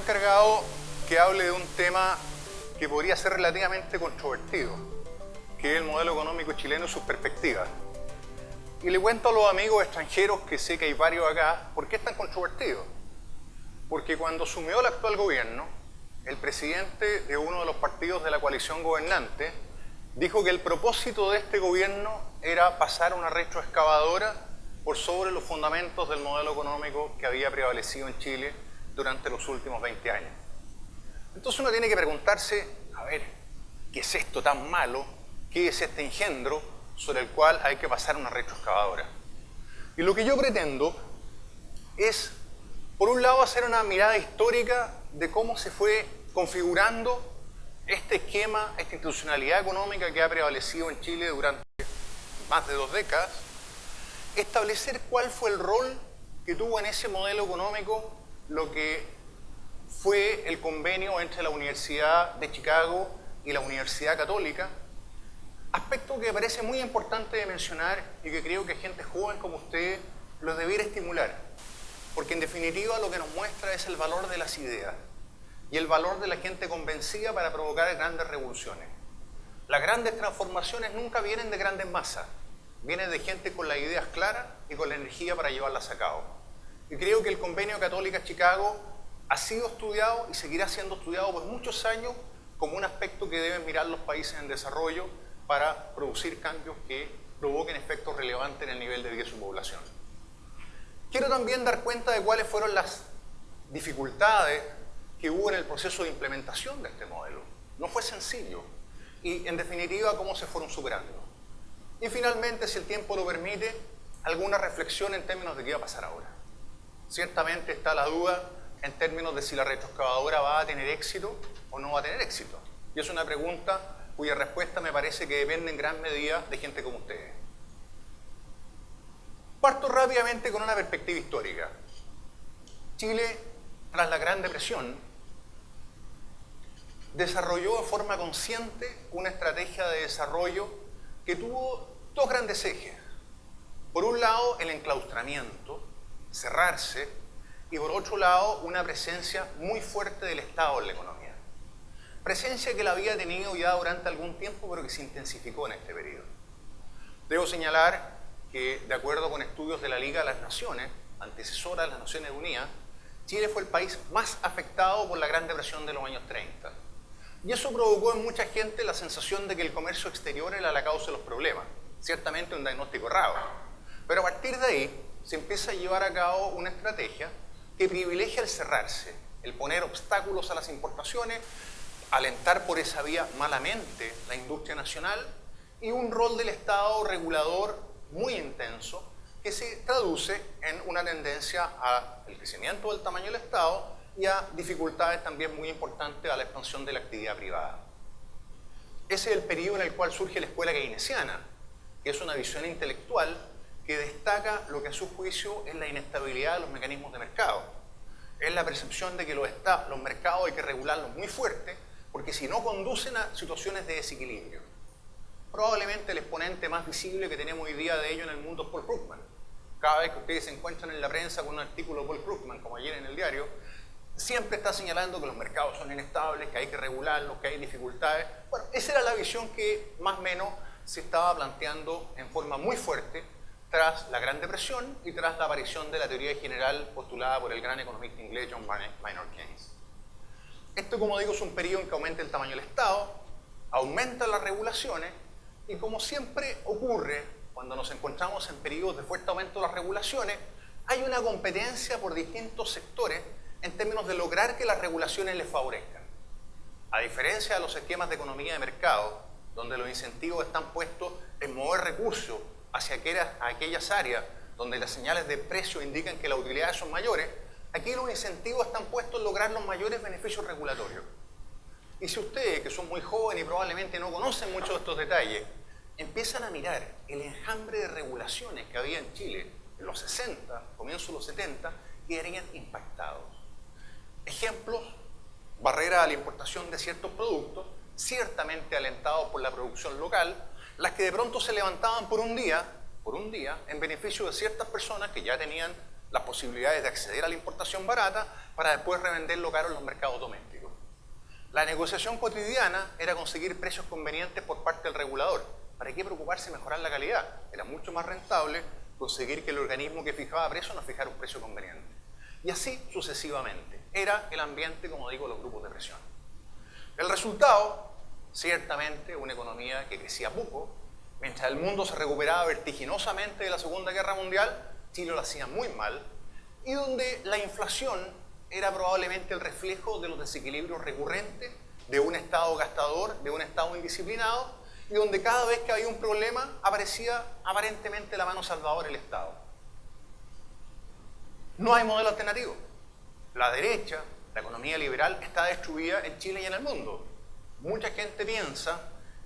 encargado que hable de un tema que podría ser relativamente controvertido, que es el modelo económico chileno y sus perspectivas. Y le cuento a los amigos extranjeros, que sé que hay varios acá, ¿por qué es tan controvertido? Porque cuando asumió el actual gobierno, el presidente de uno de los partidos de la coalición gobernante dijo que el propósito de este gobierno era pasar una retroexcavadora por sobre los fundamentos del modelo económico que había prevalecido en Chile durante los últimos 20 años. Entonces uno tiene que preguntarse, a ver, ¿qué es esto tan malo? ¿Qué es este engendro sobre el cual hay que pasar una retroexcavadora? Y lo que yo pretendo es, por un lado, hacer una mirada histórica de cómo se fue configurando este esquema, esta institucionalidad económica que ha prevalecido en Chile durante más de 2 décadas, establecer cuál fue el rol que tuvo en ese modelo económico lo que fue el convenio entre la Universidad de Chicago y la Universidad Católica, aspecto que me parece muy importante de mencionar y que creo que gente joven como ustedes los debiera estimular, porque en definitiva lo que nos muestra es el valor de las ideas y el valor de la gente convencida para provocar grandes revoluciones. Las grandes transformaciones nunca vienen de grandes masas, vienen de gente con las ideas claras y con la energía para llevarlas a cabo. Y creo que el Convenio Católica-Chicago ha sido estudiado y seguirá siendo estudiado por muchos años como un aspecto que deben mirar los países en desarrollo para producir cambios que provoquen efectos relevantes en el nivel de vida de su población. Quiero también dar cuenta de cuáles fueron las dificultades que hubo en el proceso de implementación de este modelo. No fue sencillo y, en definitiva, cómo se fueron superando. Y finalmente, si el tiempo lo permite, alguna reflexión en términos de qué va a pasar ahora. Ciertamente está la duda en términos de si la retroexcavadora va a tener éxito o no va a tener éxito. Y es una pregunta cuya respuesta me parece que depende en gran medida de gente como ustedes. Parto rápidamente con una perspectiva histórica. Chile, tras la Gran Depresión, desarrolló de forma consciente una estrategia de desarrollo que tuvo 2 grandes ejes. Por un lado, el enclaustramiento, cerrarse, y por otro lado, una presencia muy fuerte del Estado en la economía. Presencia que la había tenido ya durante algún tiempo, pero que se intensificó en este periodo. Debo señalar que, de acuerdo con estudios de la Liga de las Naciones, antecesora de las Naciones Unidas, Chile fue el país más afectado por la Gran Depresión de los años 30. Y eso provocó en mucha gente la sensación de que el comercio exterior era la causa de los problemas. Ciertamente un diagnóstico errado. Pero a partir de ahí se empieza a llevar a cabo una estrategia que privilegia el cerrarse, el poner obstáculos a las importaciones, alentar por esa vía malamente la industria nacional y un rol del Estado regulador muy intenso que se traduce en una tendencia al crecimiento del tamaño del Estado y a dificultades también muy importantes a la expansión de la actividad privada. Ese es el periodo en el cual surge la escuela keynesiana, que es una visión intelectual que destaca lo que a su juicio es la inestabilidad de los mecanismos de mercado. Es la percepción de que los mercados hay que regularlos muy fuerte, porque si no conducen a situaciones de desequilibrio. Probablemente el exponente más visible que tenemos hoy día de ello en el mundo es Paul Krugman. Cada vez que ustedes se encuentran en la prensa con un artículo de Paul Krugman, como ayer en el diario, siempre está señalando que los mercados son inestables, que hay que regularlos, que hay dificultades. Bueno, esa era la visión que más o menos se estaba planteando en forma muy fuerte tras la Gran Depresión y tras la aparición de la teoría general postulada por el gran economista inglés John Maynard Keynes. Esto, como digo, es un periodo en que aumenta el tamaño del Estado, aumentan las regulaciones y, como siempre ocurre cuando nos encontramos en periodos de fuerte aumento de las regulaciones, hay una competencia por distintos sectores en términos de lograr que las regulaciones les favorezcan. A diferencia de los esquemas de economía de mercado, donde los incentivos están puestos en mover recursos hacia aquellas áreas donde las señales de precio indican que las utilidades son mayores, aquí los incentivos están puestos en lograr los mayores beneficios regulatorios. Y si ustedes, que son muy jóvenes y probablemente no conocen mucho de estos detalles, empiezan a mirar el enjambre de regulaciones que había en Chile en los 60, comienzos de los 70, quedarían impactados. Ejemplos: barreras a la importación de ciertos productos, ciertamente alentados por la producción local, las que de pronto se levantaban por un día, en beneficio de ciertas personas que ya tenían las posibilidades de acceder a la importación barata para después revenderlo caro en los mercados domésticos. La negociación cotidiana era conseguir precios convenientes por parte del regulador. ¿Para qué preocuparse de mejorar la calidad? Era mucho más rentable conseguir que el organismo que fijaba precios nos fijara un precio conveniente. Y así sucesivamente. Era el ambiente, como digo, los grupos de presión. El resultado, ciertamente, una economía que crecía poco. Mientras el mundo se recuperaba vertiginosamente de la Segunda Guerra Mundial, Chile lo hacía muy mal, y donde la inflación era probablemente el reflejo de los desequilibrios recurrentes de un Estado gastador, de un Estado indisciplinado, y donde cada vez que había un problema aparecía aparentemente la mano salvadora del Estado. No hay modelo alternativo. La derecha, la economía liberal, está destruida en Chile y en el mundo. Mucha gente piensa,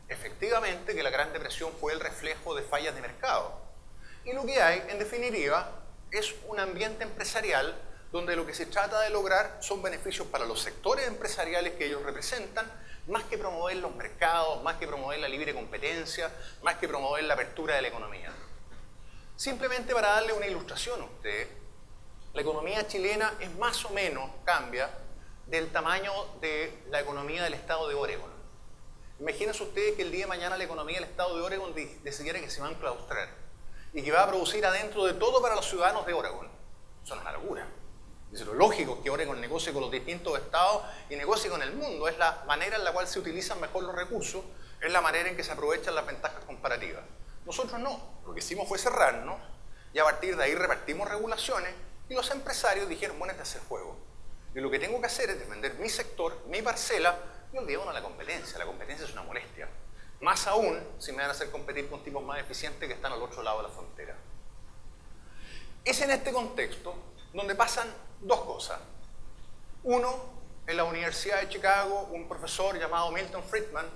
efectivamente, que la Gran Depresión fue el reflejo de fallas de mercado. Y lo que hay, en definitiva, es un ambiente empresarial donde lo que se trata de lograr son beneficios para los sectores empresariales que ellos representan, más que promover los mercados, más que promover la libre competencia, más que promover la apertura de la economía. Simplemente para darle una ilustración a usted, la economía chilena es más o menos, cambia, del tamaño de la economía del estado de Oregon. Imagínense ustedes que el día de mañana la economía del estado de Oregon decidiera que se va a enclaustrar y que va a producir adentro de todo para los ciudadanos de Oregon. Eso es una locura. Dice, lo lógico es que Oregon negocie con los distintos estados y negocie con el mundo. Es la manera en la cual se utilizan mejor los recursos, es la manera en que se aprovechan las ventajas comparativas. Nosotros no. Lo que hicimos fue cerrarnos y a partir de ahí repartimos regulaciones y los empresarios dijeron, bueno, este es el juego. Y lo que tengo que hacer es defender mi sector, mi parcela y olvidarnos de la competencia. La competencia es una molestia. Más aún si me van a hacer competir con tipos más eficientes que están al otro lado de la frontera. Es en este contexto donde pasan dos cosas. Uno, en la Universidad de Chicago, un profesor llamado Milton Friedman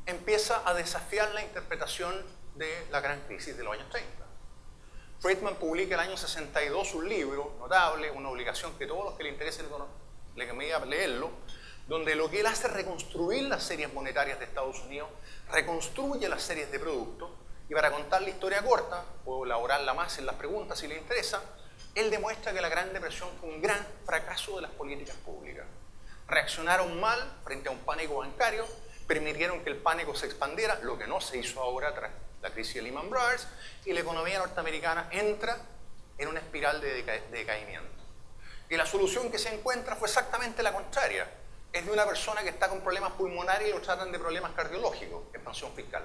empieza a desafiar la interpretación de la gran crisis de los años 30. Friedman publica el año 62 un libro notable, una obligación que todos los que le interese la economía leerlo, donde lo que él hace es reconstruir las series monetarias de Estados Unidos, reconstruye las series de productos, y para contar la historia corta, puedo elaborarla más en las preguntas si le interesa, él demuestra que la Gran Depresión fue un gran fracaso de las políticas públicas. Reaccionaron mal frente a un pánico bancario, permitieron que el pánico se expandiera, lo que no se hizo ahora tras la crisis de Lehman Brothers, y la economía norteamericana entra en una espiral de decaimiento. Y la solución que se encuentra fue exactamente la contraria. Es de una persona que está con problemas pulmonares y lo tratan de problemas cardiológicos, expansión fiscal.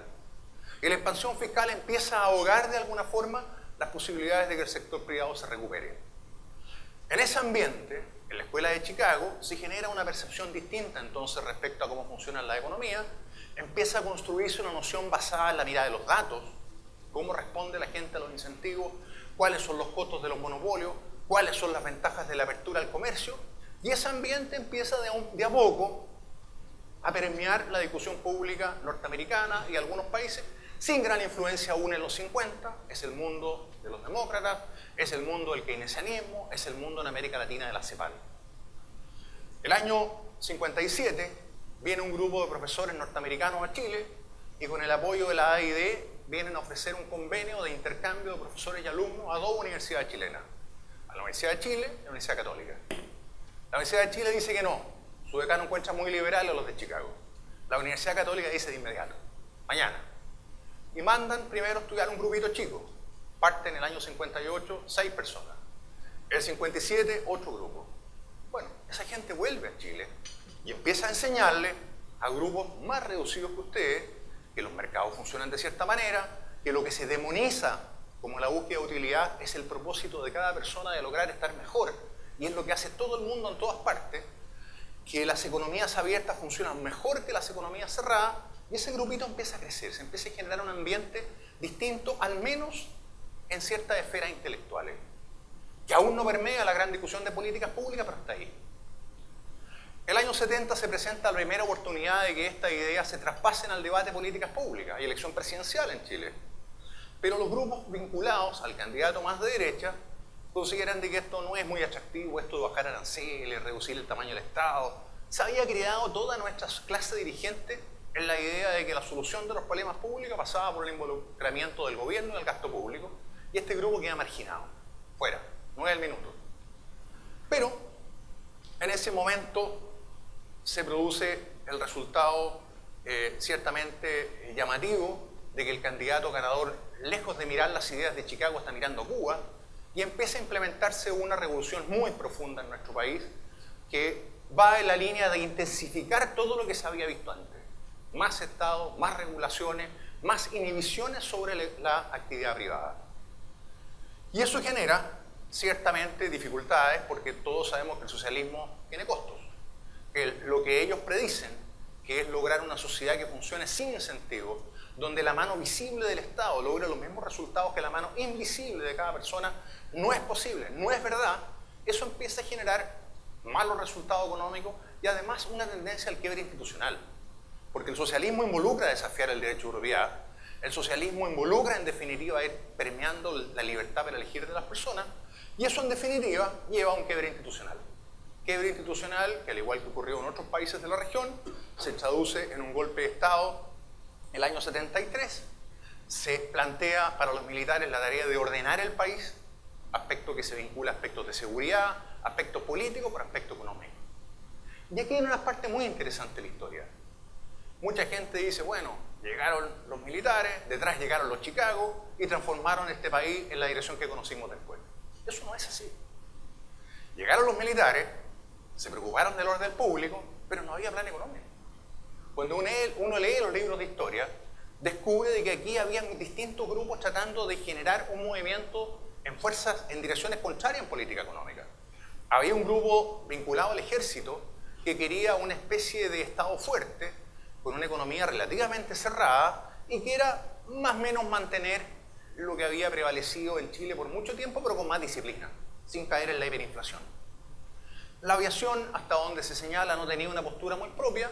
Y la expansión fiscal empieza a ahogar de alguna forma las posibilidades de que el sector privado se recupere. En ese ambiente, en la Escuela de Chicago, se genera una percepción distinta entonces respecto a cómo funciona la economía. Empieza a construirse una noción basada en la mirada de los datos, cómo responde la gente a los incentivos, cuáles son los costos de los monopolios, cuáles son las ventajas de la apertura al comercio, y ese ambiente empieza de a poco a permear la discusión pública norteamericana y algunos países, sin gran influencia aún en los 50, es el mundo de los demócratas, es el mundo del keynesianismo, es el mundo en América Latina de la CEPAL. El año 57 viene un grupo de profesores norteamericanos a Chile y con el apoyo de la AID vienen a ofrecer un convenio de intercambio de profesores y alumnos a dos universidades chilenas, a la Universidad de Chile y a la Universidad Católica. La Universidad de Chile dice que no, su decano encuentra muy liberal a los de Chicago. La Universidad Católica dice de inmediato, mañana. Y mandan primero a estudiar un grupito chico. Parte en el año 58, 6 personas. El 57, otro grupo. Bueno, esa gente vuelve a Chile y empieza a enseñarle a grupos más reducidos que ustedes que los mercados funcionan de cierta manera, que lo que se demoniza como la búsqueda de utilidad es el propósito de cada persona de lograr estar mejor. Y es lo que hace todo el mundo en todas partes, que las economías abiertas funcionan mejor que las economías cerradas, y ese grupito empieza a crecer, se empieza a generar un ambiente distinto, al menos en ciertas esferas intelectuales, que aún no permea la gran discusión de políticas públicas, pero está ahí. El año 70 se presenta la primera oportunidad de que estas ideas se traspasen al debate de políticas públicas y elección presidencial en Chile. Pero los grupos vinculados al candidato más de derecha consideran de que esto no es muy atractivo, esto de bajar aranceles, reducir el tamaño del Estado. Se había creado toda nuestra clase dirigente en la idea de que la solución de los problemas públicos pasaba por el involucramiento del gobierno y del gasto público, y este grupo queda marginado, fuera. 9 del minuto. Pero en ese momento se produce el resultado ciertamente llamativo de que el candidato ganador, lejos de mirar las ideas de Chicago, está mirando a Cuba y empieza a implementarse una revolución muy profunda en nuestro país que va en la línea de intensificar todo lo que se había visto antes. Más Estado, más regulaciones, más inhibiciones sobre la actividad privada. Y eso genera ciertamente dificultades porque todos sabemos que el socialismo tiene costos. Que lo que ellos predicen, que es lograr una sociedad que funcione sin incentivos, donde la mano visible del Estado logra los mismos resultados que la mano invisible de cada persona, no es posible, no es verdad. Eso empieza a generar malos resultados económicos y además una tendencia al quiebre institucional. Porque el socialismo involucra desafiar el derecho de propiedad, el socialismo involucra en definitiva ir permeando la libertad para elegir de las personas y eso en definitiva lleva a un quiebre institucional. Quiebre institucional que al igual que ocurrió en otros países de la región se traduce en un golpe de Estado el año 73. Se plantea para los militares la tarea de ordenar el país, aspecto que se vincula a aspectos de seguridad, aspectos políticos por aspectos económicos. Y aquí hay una parte muy interesante de la historia. Mucha gente dice, bueno, llegaron los militares, detrás llegaron los Chicago y transformaron este país en la dirección que conocimos después. Eso no es así. Llegaron los militares, se preocuparon del orden público, pero no había plan económico. Cuando uno lee los libros de historia, descubre de que aquí había distintos grupos tratando de generar un movimiento en fuerzas, en direcciones contrarias en política económica. Había un grupo vinculado al ejército que quería una especie de Estado fuerte, con una economía relativamente cerrada y que era más o menos mantener lo que había prevalecido en Chile por mucho tiempo, pero con más disciplina, sin caer en la hiperinflación. La aviación, hasta donde se señala, no tenía una postura muy propia,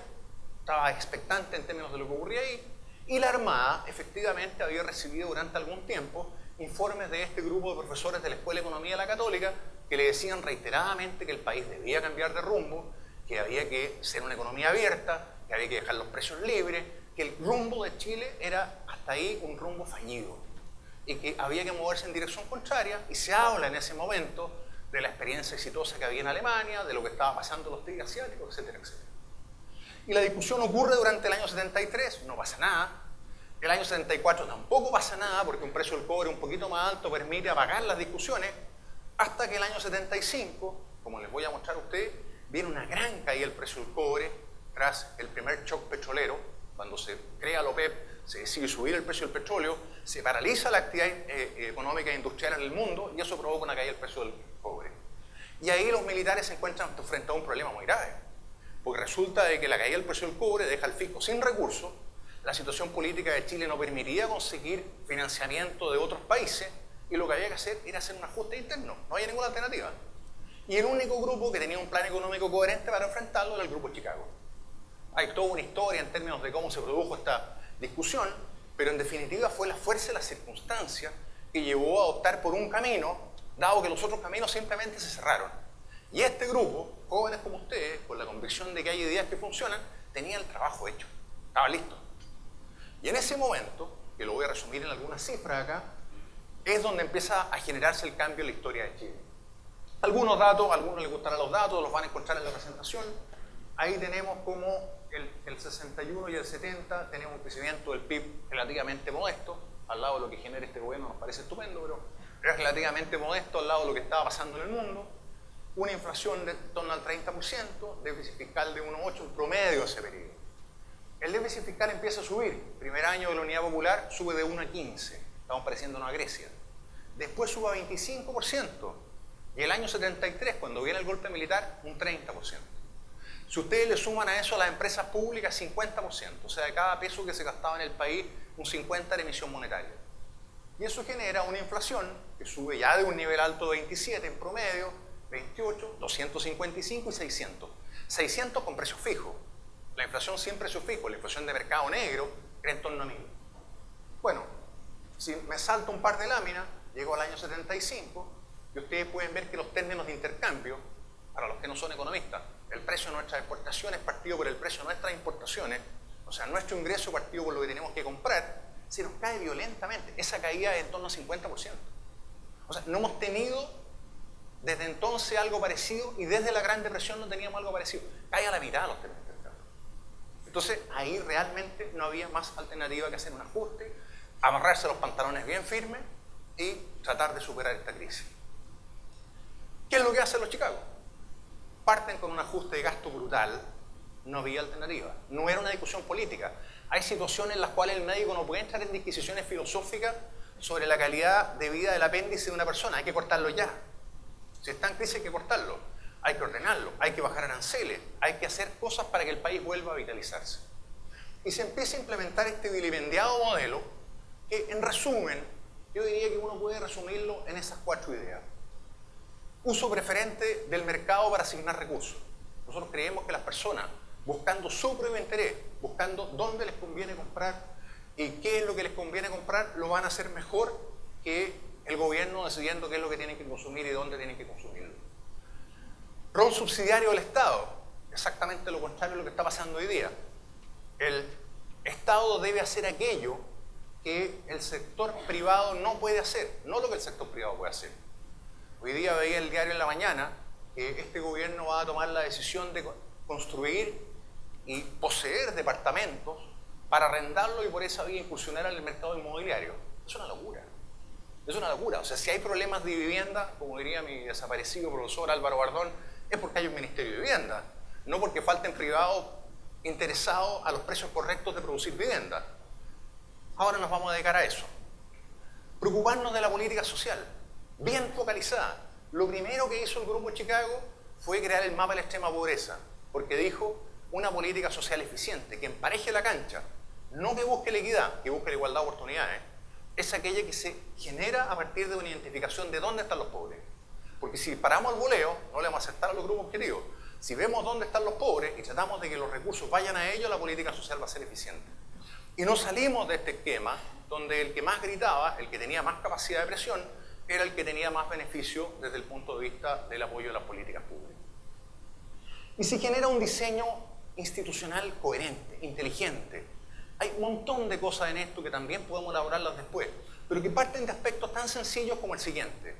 estaba expectante en términos de lo que ocurría ahí, y la Armada efectivamente había recibido durante algún tiempo informes de este grupo de profesores de la Escuela de Economía de la Católica que le decían reiteradamente que el país debía cambiar de rumbo, que había que ser una economía abierta, que había que dejar los precios libres, que el rumbo de Chile era hasta ahí un rumbo fallido y que había que moverse en dirección contraria y se habla en ese momento de la experiencia exitosa que había en Alemania, de lo que estaba pasando en los tigres asiáticos, etcétera, etcétera. Y la discusión ocurre durante el año 73, no pasa nada. El año 74 tampoco pasa nada porque un precio del cobre un poquito más alto permite apagar las discusiones hasta que el año 75, como les voy a mostrar a ustedes, viene una gran caída del precio del cobre tras el primer shock petrolero. Cuando se crea la OPEP, se decide subir el precio del petróleo, se paraliza la actividad económica e industrial en el mundo y eso provoca una caída del precio del cobre. Y ahí los militares se encuentran frente a un problema muy grave, porque resulta de que la caída del precio del cobre deja al fisco sin recursos, la situación política de Chile no permitía conseguir financiamiento de otros países y lo que había que hacer era hacer un ajuste interno, no había ninguna alternativa. Y el único grupo que tenía un plan económico coherente para enfrentarlo era el Grupo Chicago. Hay toda una historia en términos de cómo se produjo esta discusión, pero en definitiva fue la fuerza y la circunstancia que llevó a optar por un camino, dado que los otros caminos simplemente se cerraron. Y este grupo, jóvenes como ustedes, con la convicción de que hay ideas que funcionan, tenía el trabajo hecho, estaba listo. Y en ese momento, que lo voy a resumir en algunas cifras acá, es donde empieza a generarse el cambio en la historia de Chile. Algunos datos, a algunos les gustarán los datos, los van a encontrar en la presentación. Ahí tenemos como el 61 y el 70 tenemos un crecimiento del PIB relativamente modesto, al lado de lo que genera este gobierno nos parece estupendo, pero es relativamente modesto al lado de lo que estaba pasando en el mundo. Una inflación de torno al 30%, déficit fiscal de 1,8, un promedio de ese periodo. El déficit fiscal empieza a subir. Primer año de la Unidad Popular sube de 1 a 15, estamos pareciéndonos a Grecia. Después sube a 25%. Y el año 73, cuando viene el golpe militar, un 30%. Si ustedes le suman a eso a las empresas públicas, 50%. O sea, de cada peso que se gastaba en el país, un 50% de emisión monetaria. Y eso genera una inflación que sube ya de un nivel alto de 27 en promedio, 28, 255 y 600. 600 con precios fijos. La inflación sin precios fijos, la inflación de mercado negro, era en torno a 1000. Bueno, si me salto un par de láminas, llego al año 75, y ustedes pueden ver que los términos de intercambio, para los que no son economistas, el precio de nuestras exportaciones partido por el precio de nuestras importaciones, o sea, nuestro ingreso partido por lo que tenemos que comprar, se nos cae violentamente. Esa caída es en torno al 50%. O sea, no hemos tenido desde entonces algo parecido y desde la Gran Depresión no teníamos algo parecido. Cae a la mitad los términos de intercambio. Entonces ahí realmente no había más alternativa que hacer un ajuste, amarrarse los pantalones bien firmes y tratar de superar esta crisis. ¿Qué es lo que hacen los Chicago? Parten con un ajuste de gasto brutal, no había alternativa, no era una discusión política. Hay situaciones en las cuales el médico no puede entrar en disquisiciones filosóficas sobre la calidad de vida del apéndice de una persona, hay que cortarlo ya. Si está en crisis hay que cortarlo, hay que ordenarlo, hay que bajar aranceles, hay que hacer cosas para que el país vuelva a vitalizarse. Y se empieza a implementar este vilipendiado modelo que, en resumen, yo diría que uno puede resumirlo en esas 4 ideas. Uso preferente del mercado para asignar recursos. Nosotros creemos que las personas, buscando su propio interés, buscando dónde les conviene comprar y qué es lo que les conviene comprar, lo van a hacer mejor que el gobierno decidiendo qué es lo que tienen que consumir y dónde tienen que consumirlo. Rol subsidiario del Estado, exactamente lo contrario de lo que está pasando hoy día. El Estado debe hacer aquello que el sector privado no puede hacer, no lo que el sector privado puede hacer. Hoy día veía el diario en la mañana que este gobierno va a tomar la decisión de construir y poseer departamentos para arrendarlo y por esa vía incursionar en el mercado inmobiliario. Es una locura. Es una locura. O sea, si hay problemas de vivienda, como diría mi desaparecido profesor Álvaro Bardón, es porque hay un Ministerio de Vivienda, no porque falten privados interesados a los precios correctos de producir vivienda. Ahora nos vamos a dedicar a eso. Preocuparnos de la política social, bien focalizada. Lo primero que hizo el Grupo Chicago fue crear el mapa de la extrema pobreza, porque dijo una política social eficiente, que empareje la cancha, no que busque la equidad, que busque la igualdad de oportunidades, es aquella que se genera a partir de una identificación de dónde están los pobres. Porque si paramos el voleo, no le vamos a aceptar a los grupos objetivos. Si vemos dónde están los pobres y tratamos de que los recursos vayan a ellos, la política social va a ser eficiente. Y no salimos de este esquema donde el que más gritaba, el que tenía más capacidad de presión, era el que tenía más beneficio desde el punto de vista del apoyo de las políticas públicas. Y se genera un diseño institucional coherente, inteligente. Hay un montón de cosas en esto que también podemos elaborarlas después, pero que parten de aspectos tan sencillos como el siguiente.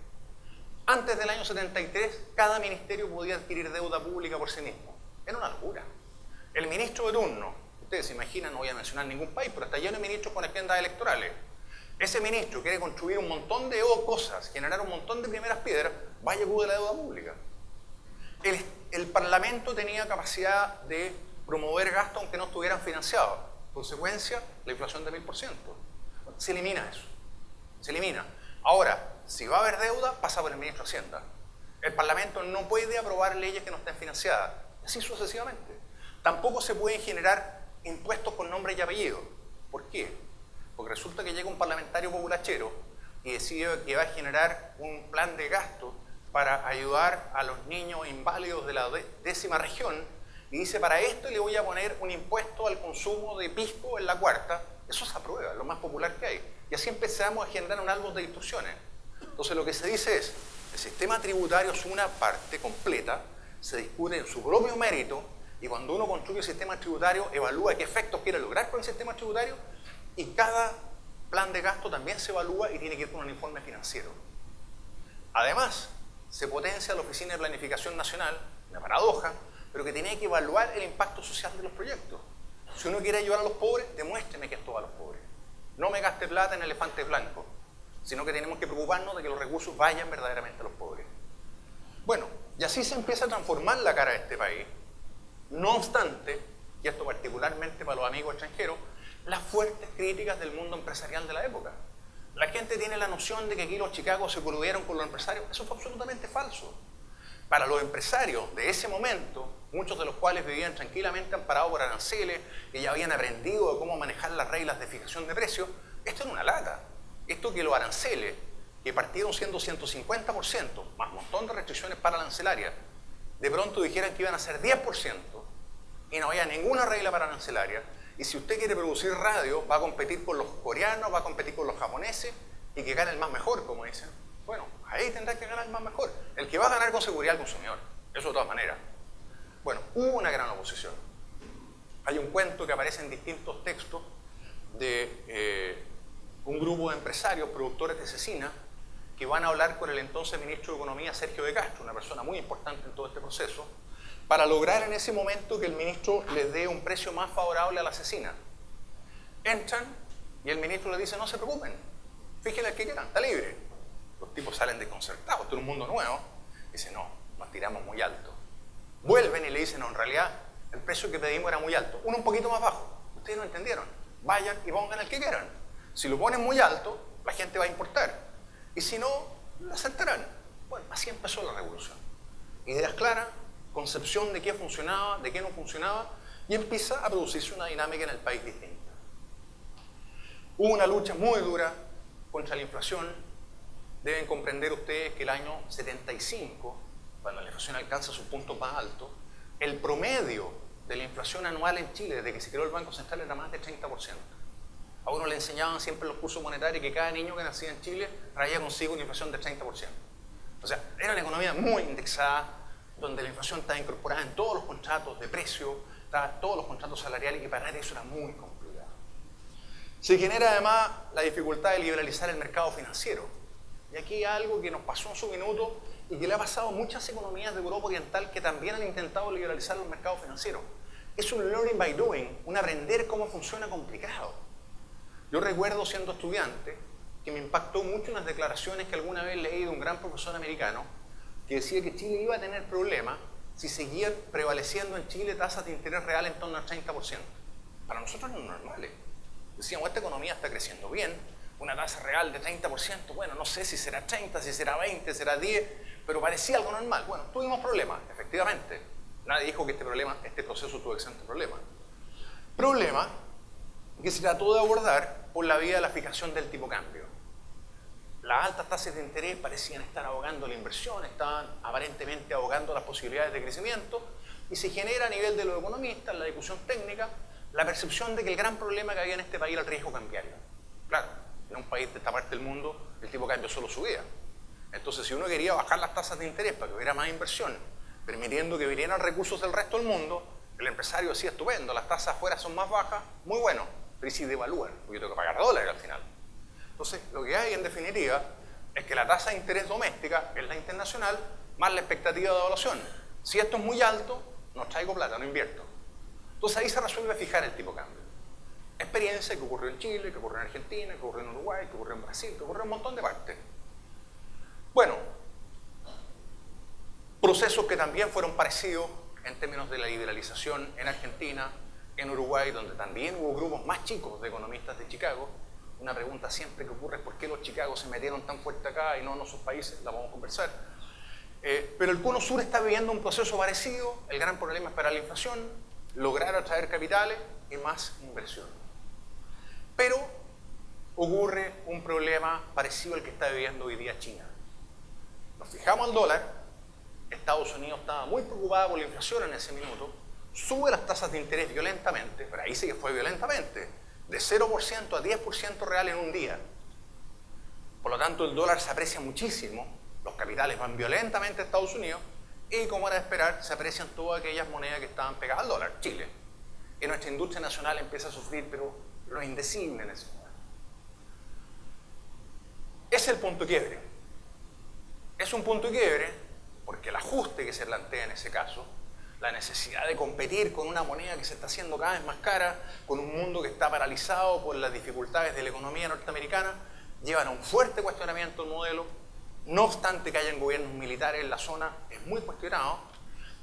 Antes del año 73, cada ministerio podía adquirir deuda pública por sí mismo. Era una locura. El ministro de turno, ustedes se imaginan, no voy a mencionar ningún país, pero está lleno de ministros con agendas electorales. Ese ministro quiere construir un montón de cosas, generar un montón de primeras piedras, vaya cubo de la deuda pública. El Parlamento tenía capacidad de promover gastos aunque no estuvieran financiados. Consecuencia, la inflación de 1000%. Se elimina eso. Se elimina. Ahora, si va a haber deuda, pasa por el ministro de Hacienda. El Parlamento no puede aprobar leyes que no estén financiadas. Así sucesivamente. Tampoco se pueden generar impuestos con nombre y apellido. ¿Por qué? Porque resulta que llega un parlamentario populachero y decide que va a generar un plan de gasto para ayudar a los niños inválidos de la 10ª región y dice, para esto le voy a poner un impuesto al consumo de pisco en la 4ª. Eso se aprueba, es lo más popular que hay. Y así empezamos a generar un árbol de distorsiones. Entonces lo que se dice es, el sistema tributario es una parte completa, se discute en su propio mérito, y cuando uno construye el sistema tributario, evalúa qué efectos quiere lograr con el sistema tributario, y cada plan de gasto también se evalúa y tiene que ir con un informe financiero. Además, se potencia la Oficina de Planificación Nacional, una paradoja, pero que tiene que evaluar el impacto social de los proyectos. Si uno quiere ayudar a los pobres, demuéstreme que esto va a los pobres. No me gaste plata en elefantes blancos, sino que tenemos que preocuparnos de que los recursos vayan verdaderamente a los pobres. Bueno, y así se empieza a transformar la cara de este país. No obstante, y esto particularmente para los amigos extranjeros, las fuertes críticas del mundo empresarial de la época. La gente tiene la noción de que aquí los Chicago se coludieron con los empresarios. Eso fue absolutamente falso. Para los empresarios de ese momento, muchos de los cuales vivían tranquilamente amparados por aranceles y ya habían aprendido de cómo manejar las reglas de fijación de precios, esto era una lata. Esto que los aranceles, que partieron siendo 150%, más un montón de restricciones pararancelarias, de pronto dijeran que iban a ser 10% y no había ninguna regla paraarancelaria. Y si usted quiere producir radio, va a competir con los coreanos, va a competir con los japoneses y que gane el más mejor, como dicen. Bueno, ahí tendrá que ganar el más mejor. El que va a ganar con seguridad el consumidor. Eso de todas maneras. Bueno, hubo una gran oposición. Hay un cuento que aparece en distintos textos de un grupo de empresarios, productores de cecina, que van a hablar con el entonces ministro de Economía, Sergio de Castro, una persona muy importante en todo este proceso, para lograr en ese momento que el ministro les dé un precio más favorable a la cecina. Entran y el ministro les dice, no se preocupen, fíjense el que quieran, está libre. Los tipos salen desconcertados, todo un mundo nuevo. Dicen, no, nos tiramos muy alto. Vuelven y le dicen, no, en realidad el precio que pedimos era muy alto, uno un poquito más bajo. Ustedes no entendieron, vayan y pongan el que quieran. Si lo ponen muy alto, la gente va a importar. Y si no, lo aceptarán. Bueno, así empezó la revolución. Ideas claras, concepción de qué funcionaba, de qué no funcionaba, y empieza a producirse una dinámica en el país distinta. Hubo una lucha muy dura contra la inflación. Deben comprender ustedes que el año 75, cuando la inflación alcanza sus puntos más altos, el promedio de la inflación anual en Chile, desde que se creó el Banco Central, era más del 30%. A uno le enseñaban siempre en los cursos monetarios que cada niño que nacía en Chile traía consigo una inflación del 30%. O sea, era una economía muy indexada, donde la inflación estaba incorporada en todos los contratos de precio, estaban todos los contratos salariales, y pagar eso era muy complicado. Se genera además la dificultad de liberalizar el mercado financiero. Y aquí hay algo que nos pasó en su minuto y que le ha pasado a muchas economías de Europa Oriental que también han intentado liberalizar los mercados financieros. Es un learning by doing, un aprender cómo funciona complicado. Yo recuerdo siendo estudiante que me impactó mucho unas declaraciones que alguna vez leí de un gran profesor americano que decía que Chile iba a tener problemas si seguían prevaleciendo en Chile tasas de interés real en torno al 30%. Para nosotros no es normal. Decíamos, esta economía está creciendo bien, una tasa real de 30%, bueno, no sé si será 30, si será 20, será 10, pero parecía algo normal. Bueno, tuvimos problemas, efectivamente. Nadie dijo que este proceso tuvo exentos problemas. Problema que se trató de abordar por la vía de la fijación del tipo cambio. Las altas tasas de interés parecían estar ahogando la inversión, estaban aparentemente ahogando las posibilidades de crecimiento, y se genera a nivel de los economistas, la discusión técnica, la percepción de que el gran problema que había en este país era el riesgo cambiario. Claro, en un país de esta parte del mundo el tipo de cambio solo subía. Entonces, si uno quería bajar las tasas de interés para que hubiera más inversión, permitiendo que vinieran recursos del resto del mundo, el empresario decía, estupendo, las tasas afuera son más bajas, muy bueno, pero ¿y si devalúan? Porque yo tengo que pagar dólares al final. Entonces, lo que hay en definitiva es que la tasa de interés doméstica es la internacional más la expectativa de evaluación. Si esto es muy alto, no traigo plata, no invierto. Entonces ahí se resuelve fijar el tipo de cambio. Experiencia que ocurrió en Chile, que ocurrió en Argentina, que ocurrió en Uruguay, que ocurrió en Brasil, que ocurrió en un montón de partes. Bueno, procesos que también fueron parecidos en términos de la liberalización en Argentina, en Uruguay, donde también hubo grupos más chicos de economistas de Chicago. Una pregunta siempre que ocurre es por qué los Chicago se metieron tan fuerte acá y no en otros países, la vamos a conversar. Pero el Cono Sur está viviendo un proceso parecido. El gran problema es para la inflación, lograr atraer capitales y más inversión. Pero ocurre un problema parecido al que está viviendo hoy día China. Nos fijamos al dólar, Estados Unidos estaba muy preocupado por la inflación en ese minuto, sube las tasas de interés violentamente, pero ahí sí que fue violentamente, de 0% a 10% real en un día. Por lo tanto, el dólar se aprecia muchísimo, los capitales van violentamente a Estados Unidos, y como era de esperar, se aprecian todas aquellas monedas que estaban pegadas al dólar, Chile. Y nuestra industria nacional empieza a sufrir, pero lo indecible en ese momento. Es el punto de quiebre. Es un punto de quiebre porque el ajuste que se plantea en ese caso, la necesidad de competir con una moneda que se está haciendo cada vez más cara, con un mundo que está paralizado por las dificultades de la economía norteamericana, llevan a un fuerte cuestionamiento del modelo. No obstante que hayan gobiernos militares en la zona, es muy cuestionado.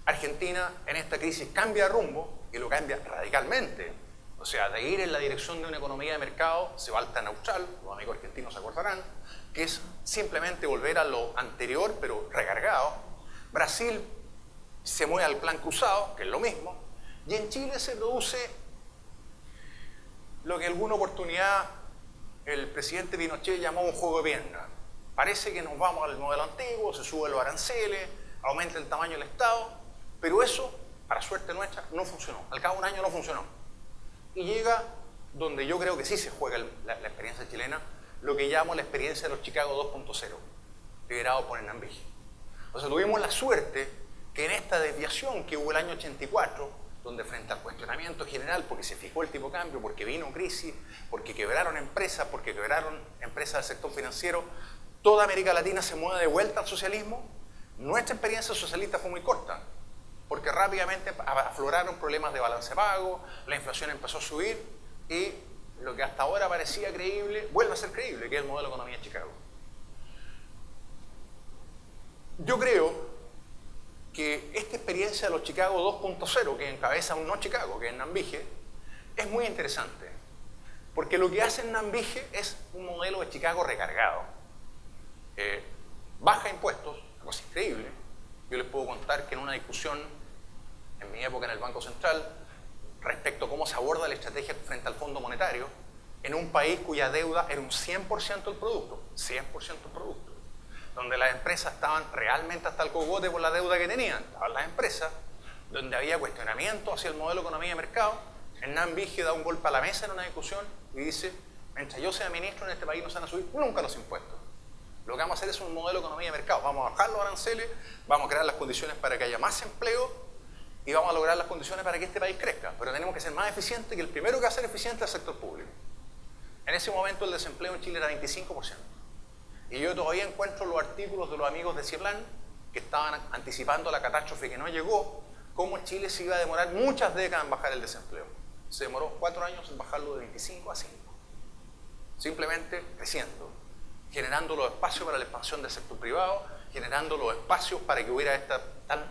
Argentina en esta crisis cambia de rumbo y lo cambia radicalmente. O sea, de ir en la dirección de una economía de mercado se va al plan austral, los amigos argentinos se acordarán, que es simplemente volver a lo anterior pero recargado. Brasil se mueve al plan cruzado, que es lo mismo, y en Chile se produce lo que en alguna oportunidad el presidente Pinochet llamó un juego de piernas. Parece que nos vamos al modelo antiguo, se suben los aranceles, aumenta el tamaño del Estado, pero eso, para suerte nuestra, no funcionó. Al cabo de un año no funcionó. Y llega donde yo creo que sí se juega la experiencia chilena, lo que llamo la experiencia de los Chicago 2.0, liderado por Hernán Vigi. O sea, tuvimos la suerte que en esta desviación que hubo el año 84, donde frente al cuestionamiento general, porque se fijó el tipo de cambio, porque vino crisis, porque quebraron empresas del sector financiero, toda América Latina se mueve de vuelta al socialismo, nuestra experiencia socialista fue muy corta, porque rápidamente afloraron problemas de balance de pago, la inflación empezó a subir y lo que hasta ahora parecía creíble, vuelve a ser creíble, que es el modelo de economía de Chicago. Yo creo que esta experiencia de los Chicago 2.0, que encabeza un no Chicago, que es Nambije, es muy interesante, porque lo que hace Nambije es un modelo de Chicago recargado. Baja impuestos, una cosa increíble. Yo les puedo contar que en una discusión, en mi época en el Banco Central, respecto a cómo se aborda la estrategia frente al Fondo Monetario, en un país cuya deuda era un 100% del producto, 100% del producto, donde las empresas estaban realmente hasta el cogote por la deuda que tenían, estaban las empresas, donde había cuestionamiento hacia el modelo de economía de mercado. Hernán Vige da un golpe a la mesa en una discusión y dice, mientras yo sea ministro en este país no se van a subir nunca los impuestos. Lo que vamos a hacer es un modelo de economía de mercado. Vamos a bajar los aranceles, vamos a crear las condiciones para que haya más empleo y vamos a lograr las condiciones para que este país crezca. Pero tenemos que ser más eficientes, que el primero que va a ser eficiente es el sector público. En ese momento el desempleo en Chile era 25%. Y yo todavía encuentro los artículos de los amigos de Cieplan que estaban anticipando la catástrofe que no llegó, cómo Chile se iba a demorar muchas décadas en bajar el desempleo. Se demoró 4 años en bajarlo de 25 a 5. Simplemente creciendo, generando los espacios para la expansión del sector privado, generando los espacios para que hubiera esta tan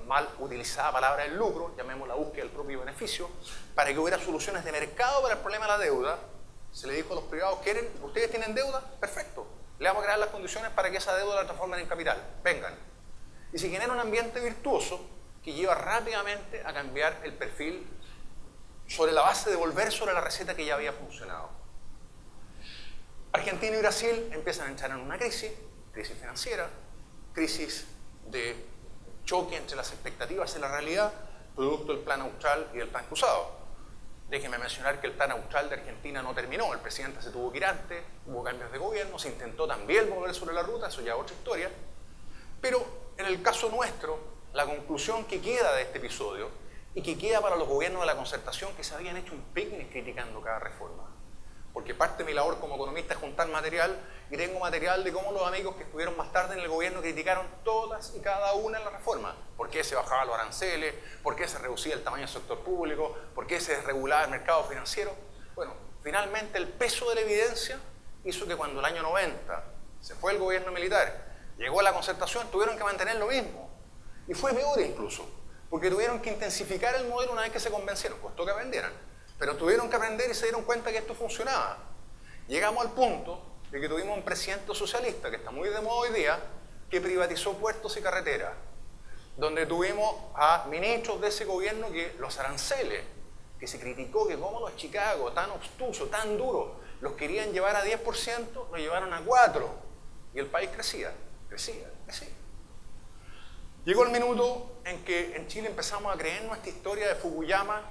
mal utilizada palabra del lucro, llamemos la búsqueda del propio beneficio, para que hubiera soluciones de mercado para el problema de la deuda. Se le dijo a los privados, ¿quieren? ¿Ustedes tienen deuda? Perfecto. Le vamos a crear las condiciones para que esa deuda la transformen en capital. Vengan. Y se genera un ambiente virtuoso que lleva rápidamente a cambiar el perfil sobre la base de volver sobre la receta que ya había funcionado. Argentina y Brasil empiezan a entrar en una crisis financiera, crisis de choque entre las expectativas y la realidad, producto del plan Austral y del plan Cruzado. Déjenme mencionar que el plan Austral de Argentina no terminó, el presidente se tuvo que ir antes, hubo cambios de gobierno, se intentó también volver sobre la ruta, eso ya es otra historia, pero en el caso nuestro, la conclusión que queda de este episodio y que queda para los gobiernos de la concertación que se habían hecho un picnic criticando cada reforma. Porque parte de mi labor como economista es juntar material y tengo material de cómo los amigos que estuvieron más tarde en el gobierno criticaron todas y cada una de las reformas. ¿Por qué se bajaban los aranceles? ¿Por qué se reducía el tamaño del sector público? ¿Por qué se desregulaba el mercado financiero? Bueno, finalmente el peso de la evidencia hizo que cuando el año 90 se fue el gobierno militar, llegó a la concertación, tuvieron que mantener lo mismo. Y fue peor incluso, porque tuvieron que intensificar el modelo una vez que se convencieron, costó que aprendieran. Pero tuvieron que aprender y se dieron cuenta que esto funcionaba. Llegamos al punto de que tuvimos un presidente socialista, que está muy de moda hoy día, que privatizó puertos y carreteras, donde tuvimos a ministros de ese gobierno que los aranceles, que se criticó que como los Chicago, tan obstusos, tan duros, los querían llevar a 10%, los llevaron a 4%, y el país crecía. Llegó el minuto en que en Chile empezamos a creer nuestra historia de Fukuyama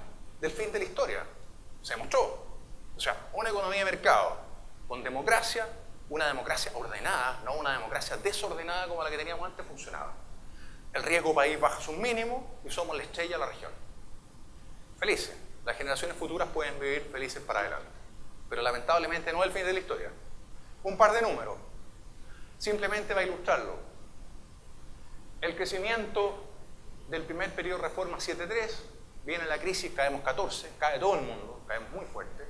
del fin de la historia. Se demostró. O sea, una economía de mercado con democracia, una democracia ordenada, no una democracia desordenada como la que teníamos antes, funcionaba. El riesgo país baja sus mínimos y somos la estrella de la región. Felices. Las generaciones futuras pueden vivir felices para adelante. Pero lamentablemente no es el fin de la historia. Un par de números. Simplemente para ilustrarlo. El crecimiento del primer periodo de reforma 7.3, viene la crisis, caemos 14, cae todo el mundo, caemos muy fuerte.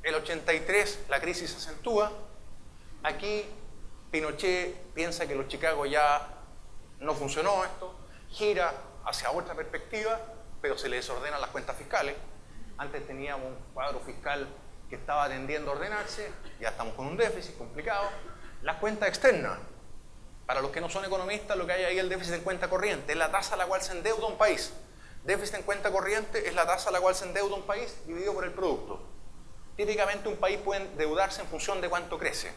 El 83, la crisis se acentúa. Aquí Pinochet piensa que los Chicago ya no funcionó esto, gira hacia otra perspectiva, pero se le desordenan las cuentas fiscales. Antes teníamos un cuadro fiscal que estaba tendiendo a ordenarse, ya estamos con un déficit complicado. Las cuentas externas, para los que no son economistas, lo que hay ahí es el déficit en cuenta corriente, es la tasa a la cual se endeuda un país. Déficit en cuenta corriente es la tasa a la cual se endeuda un país dividido por el producto. Típicamente un país puede endeudarse en función de cuánto crece.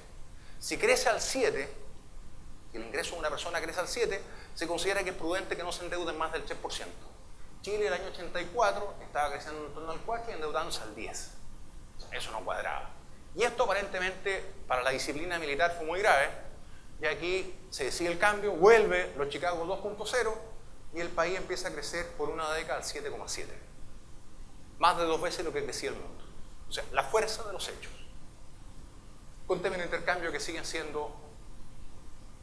Si crece al 7, si el ingreso de una persona crece al 7, se considera que es prudente que no se endeude más del 3%. Chile el año 84 estaba creciendo en torno al 4 y endeudándose al 10. Eso no cuadraba. Y esto aparentemente para la disciplina militar fue muy grave, y aquí se decide el cambio, vuelve los Chicago 2.0 y el país empieza a crecer por una década al 7,7. Más de 2 veces lo que crecía el mundo. O sea, la fuerza de los hechos. Con términos de intercambio que siguen siendo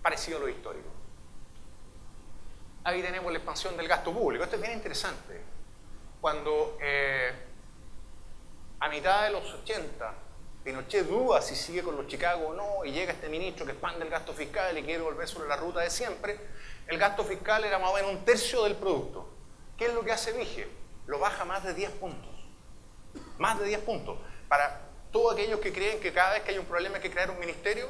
parecido a lo histórico. Ahí tenemos la expansión del gasto público. Esto es bien interesante. Cuando a mitad de los 80 Pinochet duda si sigue con los Chicago o no, y llega este ministro que expande el gasto fiscal y quiere volver sobre la ruta de siempre, el gasto fiscal era más o menos 1/3 del producto. ¿Qué es lo que hace Vige? Lo baja más de 10 puntos. Más de 10 puntos. Para todos aquellos que creen que cada vez que hay un problema hay que crear un ministerio,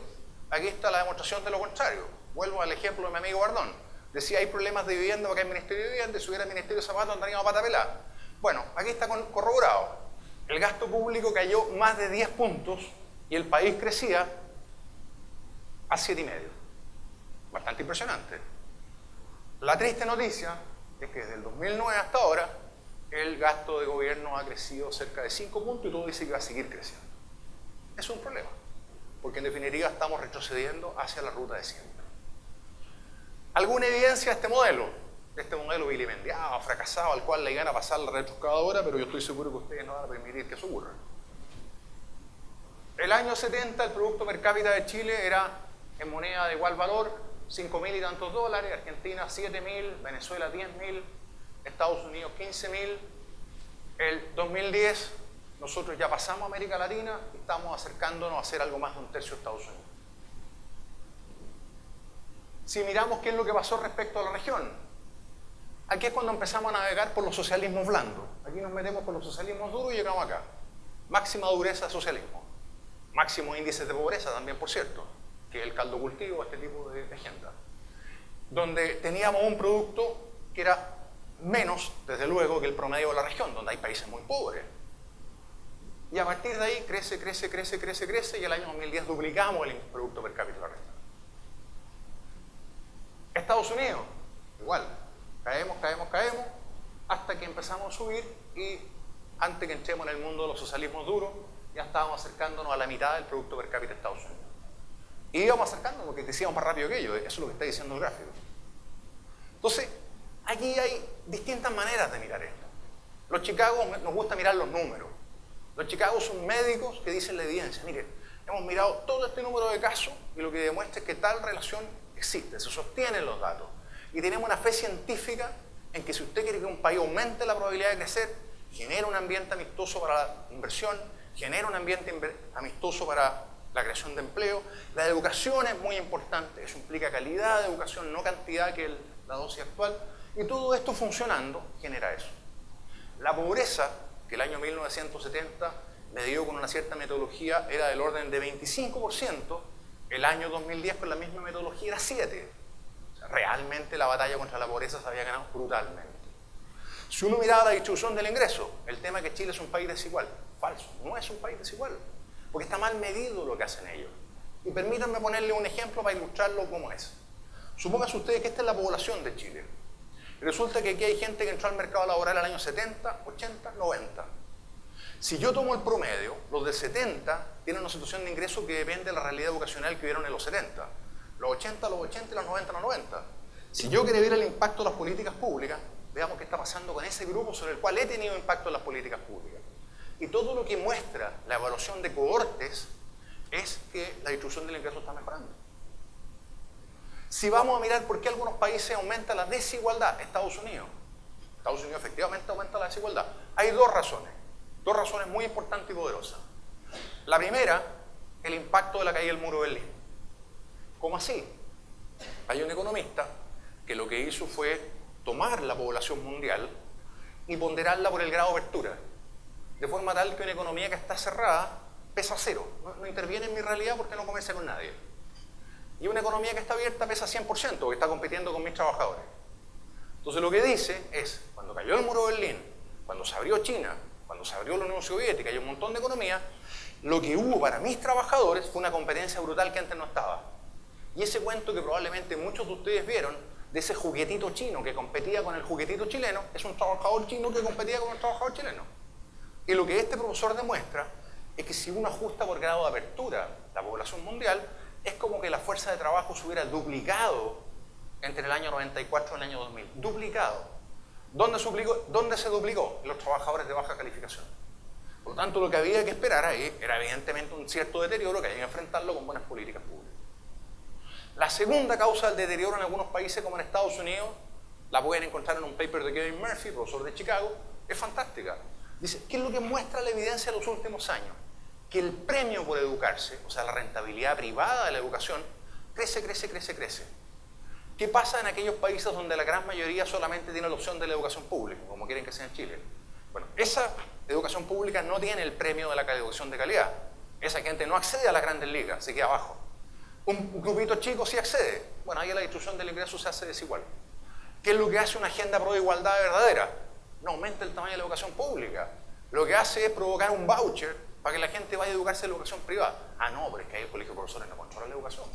aquí está la demostración de lo contrario. Vuelvo al ejemplo de mi amigo Bardón. Decía, hay problemas de vivienda porque hay ministerio de vivienda, si hubiera ministerio de zapatos andaríamos a pata pelada. Bueno, aquí está corroborado. El gasto público cayó más de 10 puntos y el país crecía a 7,5. Bastante impresionante. La triste noticia es que desde el 2009 hasta ahora el gasto de gobierno ha crecido cerca de 5 puntos y todo dice que va a seguir creciendo. Es un problema, porque en definitiva estamos retrocediendo hacia la ruta de siempre. ¿Alguna evidencia de este modelo? Este modelo vilipendiado, fracasado, al cual le iban a pasar la retroexcavadora, pero yo estoy seguro que ustedes no van a permitir que eso ocurra. El año 70 el Producto Per Cápita de Chile era en moneda de igual valor, 5.000 y tantos dólares, Argentina 7.000, Venezuela 10.000, Estados Unidos 15.000. El 2010 nosotros ya pasamos a América Latina y estamos acercándonos a ser algo más de 1/3 de Estados Unidos. Si miramos qué es lo que pasó respecto a la región, aquí es cuando empezamos a navegar por los socialismos blandos. Aquí nos metemos por los socialismos duros y llegamos acá. Máxima dureza de socialismo. Máximo índice de pobreza también, por cierto, que es el caldo cultivo a este tipo de agenda. Donde teníamos un producto que era menos, desde luego, que el promedio de la región, donde hay países muy pobres. Y a partir de ahí crece, y el año 2010 duplicamos el Producto Per Cápita de la región. Estados Unidos, igual. Caemos, hasta que empezamos a subir y antes que entremos en el mundo de los socialismos duros, ya estábamos acercándonos a la mitad del Producto Per Cápita de Estados Unidos. Y íbamos acercándonos porque crecíamos más rápido que ellos, eso es lo que está diciendo el gráfico. Entonces, aquí hay distintas maneras de mirar esto. Los Chicago nos gusta mirar los números. Los Chicago son médicos que dicen la evidencia. Mire, hemos mirado todo este número de casos y lo que demuestra es que tal relación existe, se sostienen los datos. Y tenemos una fe científica en que si usted quiere que un país aumente la probabilidad de crecer, genera un ambiente amistoso para la inversión, genera un ambiente amistoso para la creación de empleo. La educación es muy importante, eso implica calidad de educación, no cantidad que la dosis actual. Y todo esto funcionando genera eso. La pobreza, que el año 1970 medido con una cierta metodología era del orden de 25%, el año 2010 con la misma metodología era 7%. Realmente la batalla contra la pobreza se había ganado brutalmente. Si uno miraba la distribución del ingreso, el tema es que Chile es un país desigual. Falso, no es un país desigual, porque está mal medido lo que hacen ellos. Y permítanme ponerle un ejemplo para ilustrarlo cómo es. Supónganse ustedes que esta es la población de Chile. Y resulta que aquí hay gente que entró al mercado laboral al año 70, 80, 90. Si yo tomo el promedio, los de 70 tienen una situación de ingreso que depende de la realidad educacional que vieron en los 70. Los 80 y los 90 los 90. Si yo quiero ver el impacto de las políticas públicas, veamos qué está pasando con ese grupo sobre el cual he tenido impacto en las políticas públicas. Y todo lo que muestra la evaluación de cohortes es que la distribución del ingreso está mejorando. Si vamos a mirar por qué algunos países aumenta la desigualdad, Estados Unidos efectivamente aumenta la desigualdad. Hay dos razones muy importantes y poderosas. La primera, el impacto de la caída del muro de Berlín. ¿Cómo así? Hay un economista que lo que hizo fue tomar la población mundial y ponderarla por el grado de apertura, de forma tal que una economía que está cerrada pesa 0, no interviene en mi realidad porque no comercia con nadie. Y una economía que está abierta pesa 100% porque está compitiendo con mis trabajadores. Entonces lo que dice es, cuando cayó el muro de Berlín, cuando se abrió China, cuando se abrió la Unión Soviética y un montón de economías, lo que hubo para mis trabajadores fue una competencia brutal que antes no estaba. Y ese cuento que probablemente muchos de ustedes vieron, de ese juguetito chino que competía con el juguetito chileno, es un trabajador chino que competía con un trabajador chileno. Y lo que este profesor demuestra es que si uno ajusta por grado de apertura la población mundial, es como que la fuerza de trabajo se hubiera duplicado entre el año 94 y el año 2000. Duplicado. ¿Dónde se duplicó? En los trabajadores de baja calificación. Por lo tanto, lo que había que esperar ahí era evidentemente un cierto deterioro que había que enfrentarlo con buenas políticas públicas. La segunda causa del deterioro en algunos países, como en Estados Unidos, la pueden encontrar en un paper de Kevin Murphy, profesor de Chicago, es fantástica. Dice, ¿qué es lo que muestra la evidencia de los últimos años? Que el premio por educarse, o sea, la rentabilidad privada de la educación, crece, crece, crece, crece. ¿Qué pasa en aquellos países donde la gran mayoría solamente tiene la opción de la educación pública, como quieren que sea en Chile? Bueno, esa educación pública no tiene el premio de la educación de calidad. Esa gente no accede a las grandes ligas, se queda abajo. Un grupito chico sí accede. Bueno, ahí la distribución del ingreso se hace desigual. ¿Qué es lo que hace una agenda pro igualdad verdadera? No aumenta el tamaño de la educación pública. Lo que hace es provocar un voucher para que la gente vaya a educarse en la educación privada. Ah, no, pero es que ahí el colegio de profesores no controla la educación.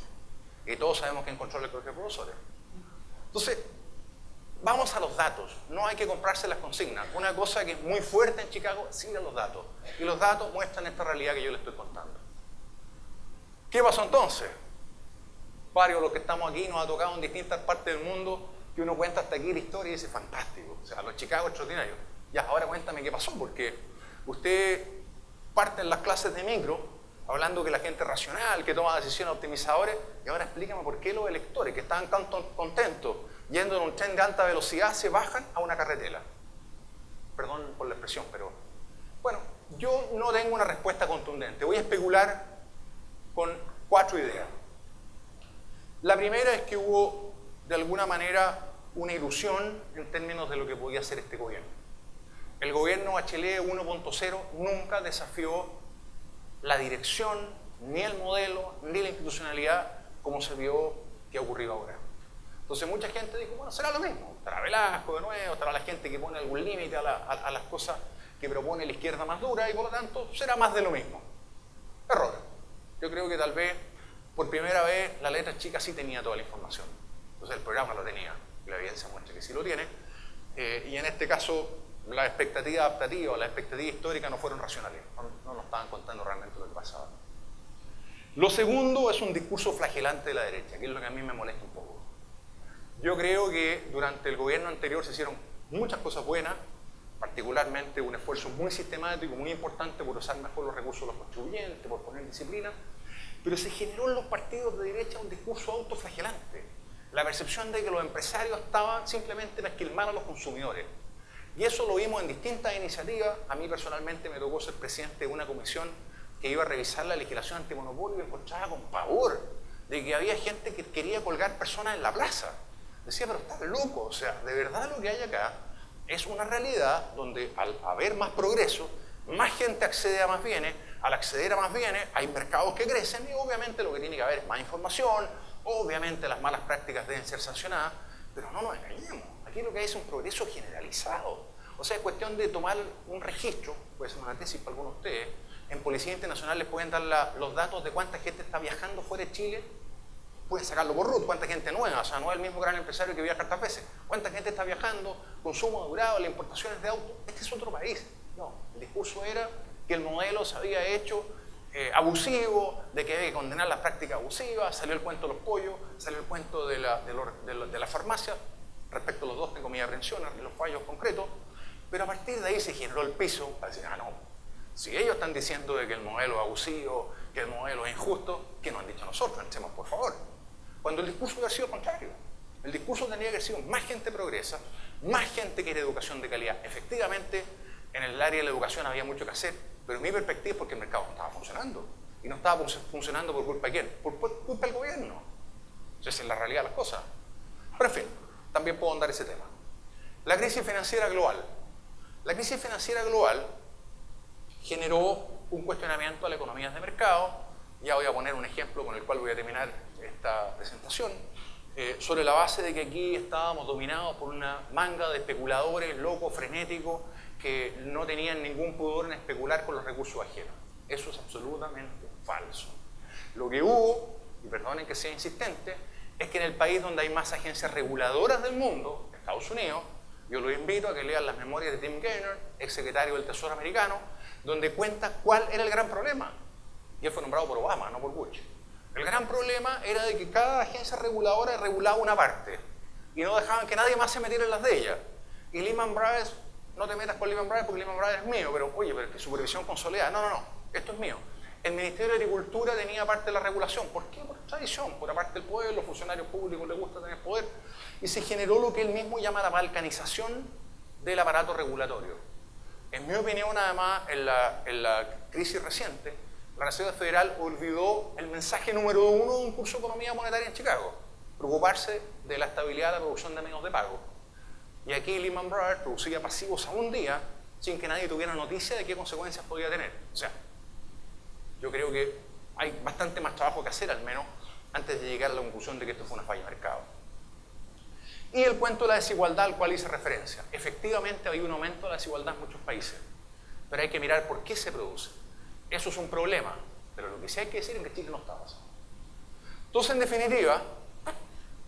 Y todos sabemos quién controla el colegio de profesores. Entonces, vamos a los datos. No hay que comprarse las consignas. Una cosa que es muy fuerte en Chicago, sigue los datos. Y los datos muestran esta realidad que yo les estoy contando. ¿Qué pasó entonces? Varios de los que estamos aquí nos ha tocado en distintas partes del mundo que uno cuenta hasta aquí la historia y dice, fantástico. O sea, los Chicago extraordinarios. Ya, ahora cuéntame qué pasó, porque usted parte en las clases de micro hablando que la gente es racional, que toma decisiones optimizadoras, y ahora explícame por qué los electores que estaban tan contentos yendo en un tren de alta velocidad se bajan a una carretera. Perdón por la expresión, pero bueno, yo no tengo una respuesta contundente. Voy a especular con 4 ideas. La primera es que hubo, de alguna manera, una ilusión en términos de lo que podía hacer este gobierno. El gobierno Bachelet 1.0 nunca desafió la dirección, ni el modelo, ni la institucionalidad como se vio que ha ocurrido ahora. Entonces mucha gente dijo, bueno, será lo mismo. Estará Velasco de nuevo, estará la gente que pone algún límite a las cosas que propone la izquierda más dura y por lo tanto será más de lo mismo. Error. Yo creo que tal vez por primera vez la letra chica sí tenía toda la información. Entonces el programa lo tenía, y la evidencia muestra que sí lo tiene. Y en este caso la expectativa adaptativa o la expectativa histórica no fueron racionales, no nos estaban contando realmente lo que pasaba. Lo segundo es un discurso flagelante de la derecha, que es lo que a mí me molesta un poco. Yo creo que durante el gobierno anterior se hicieron muchas cosas buenas, particularmente un esfuerzo muy sistemático, muy importante por usar mejor los recursos de los contribuyentes, por poner disciplina, pero se generó en los partidos de derecha un discurso autoflagelante. La percepción de que los empresarios estaban simplemente en esquilmar a los consumidores. Y eso lo vimos en distintas iniciativas. A mí personalmente me tocó ser presidente de una comisión que iba a revisar la legislación antimonopolio y me encontraba con pavor de que había gente que quería colgar personas en la plaza. Decía, pero estás loco, o sea, de verdad lo que hay acá es una realidad donde al haber más progreso, más gente accede a más bienes, al acceder a más bienes hay mercados que crecen y obviamente lo que tiene que haber es más información, obviamente las malas prácticas deben ser sancionadas, pero no nos engañemos. Aquí lo que hay es un progreso generalizado. O sea, es cuestión de tomar un registro, puede ser una tesis para algunos de ustedes, en Policía Internacional les pueden dar los datos de cuánta gente está viajando fuera de Chile, pueden sacarlo por RUT, cuánta gente nueva, o sea, no es el mismo gran empresario que viaja tantas veces, cuánta gente está viajando, consumo durable, importaciones de autos, este es otro país. No, el discurso era que el modelo se había hecho abusivo, de que había que condenar las prácticas abusivas, salió el cuento de los pollos, salió el cuento de la farmacia. Respecto a los dos tengo mi aprensión en los fallos concretos, pero a partir de ahí se generó el piso para decir, ah, no, si ellos están diciendo de que el modelo es abusivo, que el modelo es injusto, ¿qué nos han dicho a nosotros? Entremos, por favor. Cuando el discurso hubiera sido contrario. El discurso tendría que haber sido más gente progresa, más gente quiere educación de calidad. Efectivamente, en el área de la educación había mucho que hacer, pero mi perspectiva es porque el mercado no estaba funcionando. Y no estaba funcionando por culpa de quién, por culpa del gobierno. Esa es la realidad de las cosas. Pero en fin, también puedo andar ese tema. La crisis financiera global. La crisis financiera global generó un cuestionamiento a la economía de mercado. Ya voy a poner un ejemplo con el cual voy a terminar esta presentación. Sobre la base de que aquí estábamos dominados por una manga de especuladores locos, frenéticos, que no tenían ningún pudor en especular con los recursos ajenos. Eso es absolutamente falso. Lo que hubo, y perdonen que sea insistente, es que en el país donde hay más agencias reguladoras del mundo, Estados Unidos, yo los invito a que lean las memorias de Tim Geithner, exsecretario del Tesoro americano, donde cuenta cuál era el gran problema. Y él fue nombrado por Obama, no por Bush. El gran problema era de que cada agencia reguladora regulaba una parte y no dejaban que nadie más se metiera en las de ellas. Y Lehman Brothers, no te metas con Lehman Brothers porque Lehman Brothers es mío, pero oye, pero es que supervisión consolidada. No, esto es mío. El Ministerio de Agricultura tenía parte de la regulación. ¿Por qué? Porque tradición, por aparte del poder, los funcionarios públicos les gusta tener poder, y se generó lo que él mismo llama la balcanización del aparato regulatorio. En mi opinión, además, en la crisis reciente, la Reserva Federal olvidó el mensaje número 1 de un curso de economía monetaria en Chicago: preocuparse de la estabilidad de la producción de medios de pago. Y aquí Lehman Brothers producía pasivos a un día sin que nadie tuviera noticia de qué consecuencias podía tener. O sea, yo creo que hay bastante más trabajo que hacer, al menos, antes de llegar a la conclusión de que esto fue una falla de mercado. Y el cuento de la desigualdad al cual hice referencia. Efectivamente, hay un aumento de la desigualdad en muchos países, pero hay que mirar por qué se produce. Eso es un problema, pero lo que sí hay que decir es que Chile no está pasando. Entonces, en definitiva,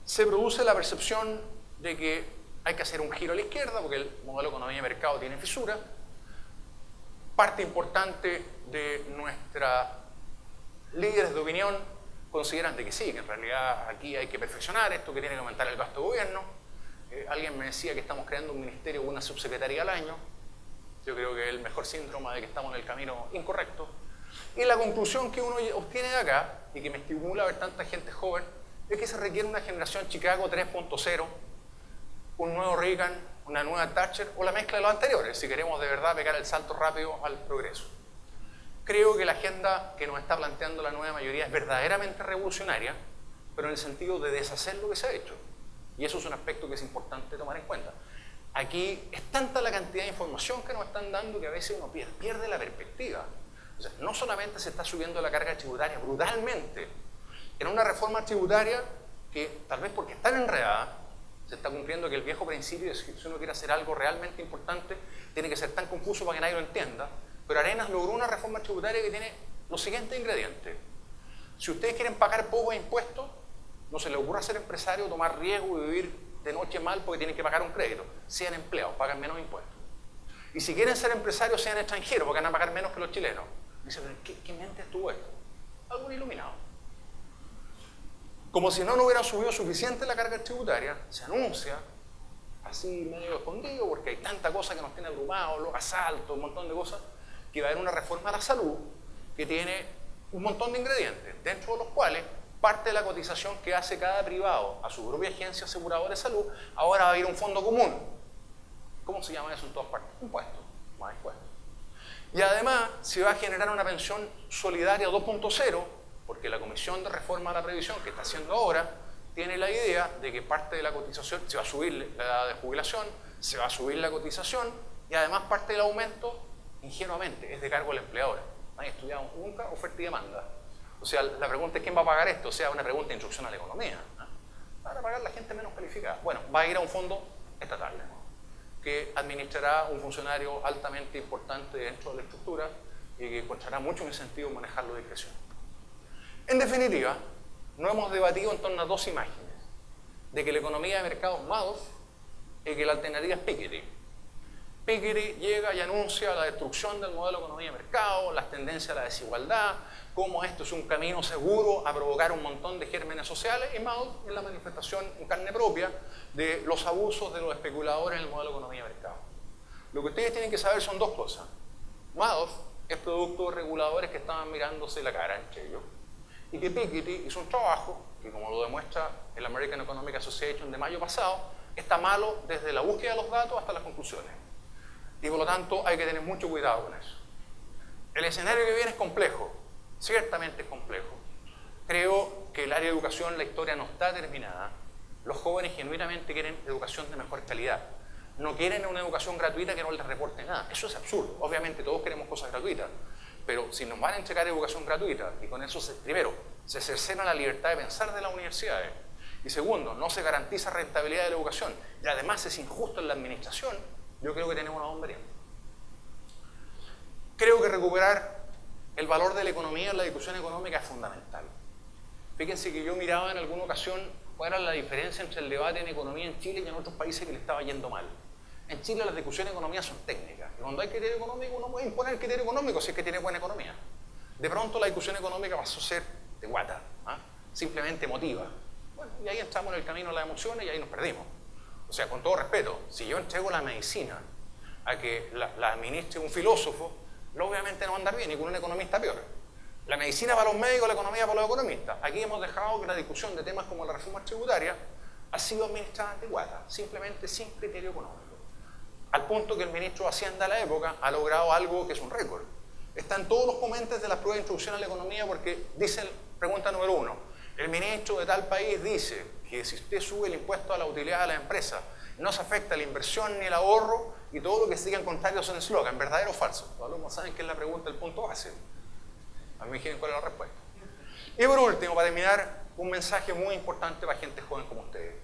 se produce la percepción de que hay que hacer un giro a la izquierda porque el modelo de economía de mercado tiene fisura. Parte importante de nuestros líderes de opinión consideran de que sí, que en realidad aquí hay que perfeccionar esto, que tiene que aumentar el gasto de gobierno. Alguien me decía que estamos creando un ministerio o una subsecretaría al año. Yo creo que es el mejor síntoma de que estamos en el camino incorrecto. Y la conclusión que uno obtiene de acá, y que me estimula ver tanta gente joven, es que se requiere una generación Chicago 3.0, un nuevo Reagan, una nueva Thatcher o la mezcla de los anteriores, si queremos de verdad pegar el salto rápido al progreso. Creo que la agenda que nos está planteando la nueva mayoría es verdaderamente revolucionaria, pero en el sentido de deshacer lo que se ha hecho. Y eso es un aspecto que es importante tomar en cuenta. Aquí es tanta la cantidad de información que nos están dando que a veces uno pierde la perspectiva. O sea, no solamente se está subiendo la carga tributaria brutalmente, en una reforma tributaria que, tal vez porque está enredada, se está cumpliendo que el viejo principio es que si uno quiere hacer algo realmente importante, tiene que ser tan confuso para que nadie lo entienda. Pero Arenas logró una reforma tributaria que tiene los siguientes ingredientes. Si ustedes quieren pagar poco de impuestos, no se les ocurra ser empresario, tomar riesgo y vivir de noche mal porque tienen que pagar un crédito. Sean empleados, pagan menos impuestos. Y si quieren ser empresarios, sean extranjeros, porque van a pagar menos que los chilenos. Dice, pero ¿qué mente estuvo esto? Algún iluminado. Como si no hubiera subido suficiente la carga tributaria, se anuncia, así medio escondido, porque hay tanta cosa que nos tiene abrumados, los asaltos, un montón de cosas, que va a haber una reforma a la salud que tiene un montón de ingredientes, dentro de los cuales parte de la cotización que hace cada privado a su propia agencia aseguradora de salud, ahora va a ir a un fondo común. ¿Cómo se llama eso en todas partes? Impuestos, más impuestos. Y además se va a generar una pensión solidaria 2.0, porque la Comisión de Reforma a la Previsión que está haciendo ahora tiene la idea de que parte de la cotización, se va a subir la edad de jubilación, se va a subir la cotización y además parte del aumento, ingenuamente, es de cargo del empleador. Nadie ha estudiado nunca oferta y demanda. O sea, la pregunta es ¿quién va a pagar esto? O sea, una pregunta de instrucción a la economía. Para pagar la gente menos calificada. Bueno, va a ir a un fondo estatal, ¿no?, que administrará un funcionario altamente importante dentro de la estructura y que encontrará mucho incentivo en manejarlo de discreción. En definitiva, no hemos debatido en torno a dos imágenes: de que la economía de mercado es Madoff y que la alternativa es Piketty. Piketty llega y anuncia la destrucción del modelo de economía de mercado, las tendencias a la desigualdad, cómo esto es un camino seguro a provocar un montón de gérmenes sociales, y Madoff es la manifestación en carne propia de los abusos de los especuladores en el modelo de economía de mercado. Lo que ustedes tienen que saber son dos cosas. Madoff es producto de reguladores que estaban mirándose la cara entre ellos, y que Piketty hizo un trabajo que, como lo demuestra el American Economic Association de mayo pasado, está malo desde la búsqueda de los datos hasta las conclusiones. Y por lo tanto hay que tener mucho cuidado con eso. El escenario que viene es complejo, ciertamente es complejo. Creo que el área de educación, la historia no está terminada. Los jóvenes genuinamente quieren educación de mejor calidad. No quieren una educación gratuita que no les reporte nada. Eso es absurdo. Obviamente todos queremos cosas gratuitas, pero si nos van a entregar educación gratuita y con eso, primero, se cercena la libertad de pensar de las universidades, y segundo, no se garantiza rentabilidad de la educación, y además es injusto en la administración, yo creo que tenemos una bombería. Creo que recuperar el valor de la economía en la discusión económica es fundamental. Fíjense que yo miraba en alguna ocasión cuál era la diferencia entre el debate en economía en Chile y en otros países que le estaba yendo mal. En Chile las discusiones de economía son técnicas, y cuando hay criterio económico uno puede imponer el criterio económico si es que tiene buena economía. De pronto la discusión económica pasó a ser de guata, simplemente emotiva. Bueno, y ahí entramos en el camino de las emociones y ahí nos perdimos. O sea, con todo respeto, si yo entrego la medicina a que la administre un filósofo, obviamente no va a andar bien, y con un economista peor. La medicina para los médicos, la economía para los economistas. Aquí hemos dejado que la discusión de temas como la reforma tributaria ha sido administrada anticuada, simplemente sin criterio económico. Al punto que el ministro de Hacienda de la época ha logrado algo que es un récord. Están todos los comentarios de las pruebas de introducción a la economía porque dicen, pregunta número 1, el ministro de tal país dice que si usted sube el impuesto a la utilidad de la empresa, no se afecta la inversión ni el ahorro y todo lo que siga en contrario son eslogan, ¿verdadero o falso? Todos los saben que es la pregunta del punto base. A mí me dijeron cuál es la respuesta. Y por último, para terminar, un mensaje muy importante para gente joven como ustedes.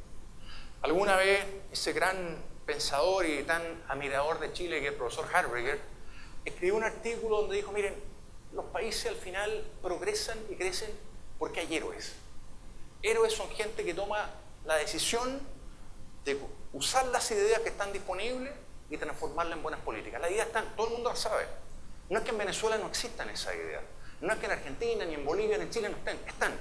Alguna vez ese gran pensador y tan admirador de Chile que es el profesor Harberger escribió un artículo donde dijo, miren, los países al final progresan y crecen porque hay héroes. Héroes son gente que toma la decisión de usar las ideas que están disponibles y transformarlas en buenas políticas. Las ideas están, todo el mundo las sabe. No es que en Venezuela no existan esas ideas. No es que en Argentina, ni en Bolivia, ni en Chile no estén. Están.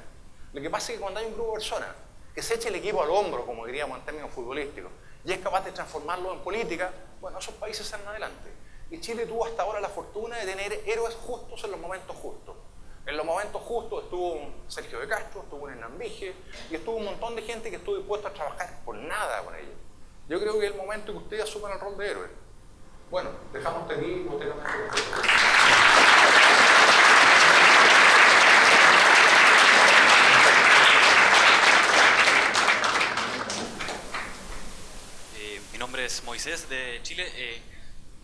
Lo que pasa es que cuando hay un grupo de personas que se eche el equipo al hombro, como diríamos en términos futbolísticos, y es capaz de transformarlo en política, bueno, esos países salen adelante. Y Chile tuvo hasta ahora la fortuna de tener héroes justos en los momentos justos. En los momentos justos estuvo un Sergio de Castro, estuvo un Hernán Vige, y estuvo un montón de gente que estuvo dispuesta a trabajar por nada con ellos. Yo creo que es el momento que ustedes asuman el rol de héroe. Bueno, dejamos de aquí posteriormente. Mi nombre es Moisés de Chile.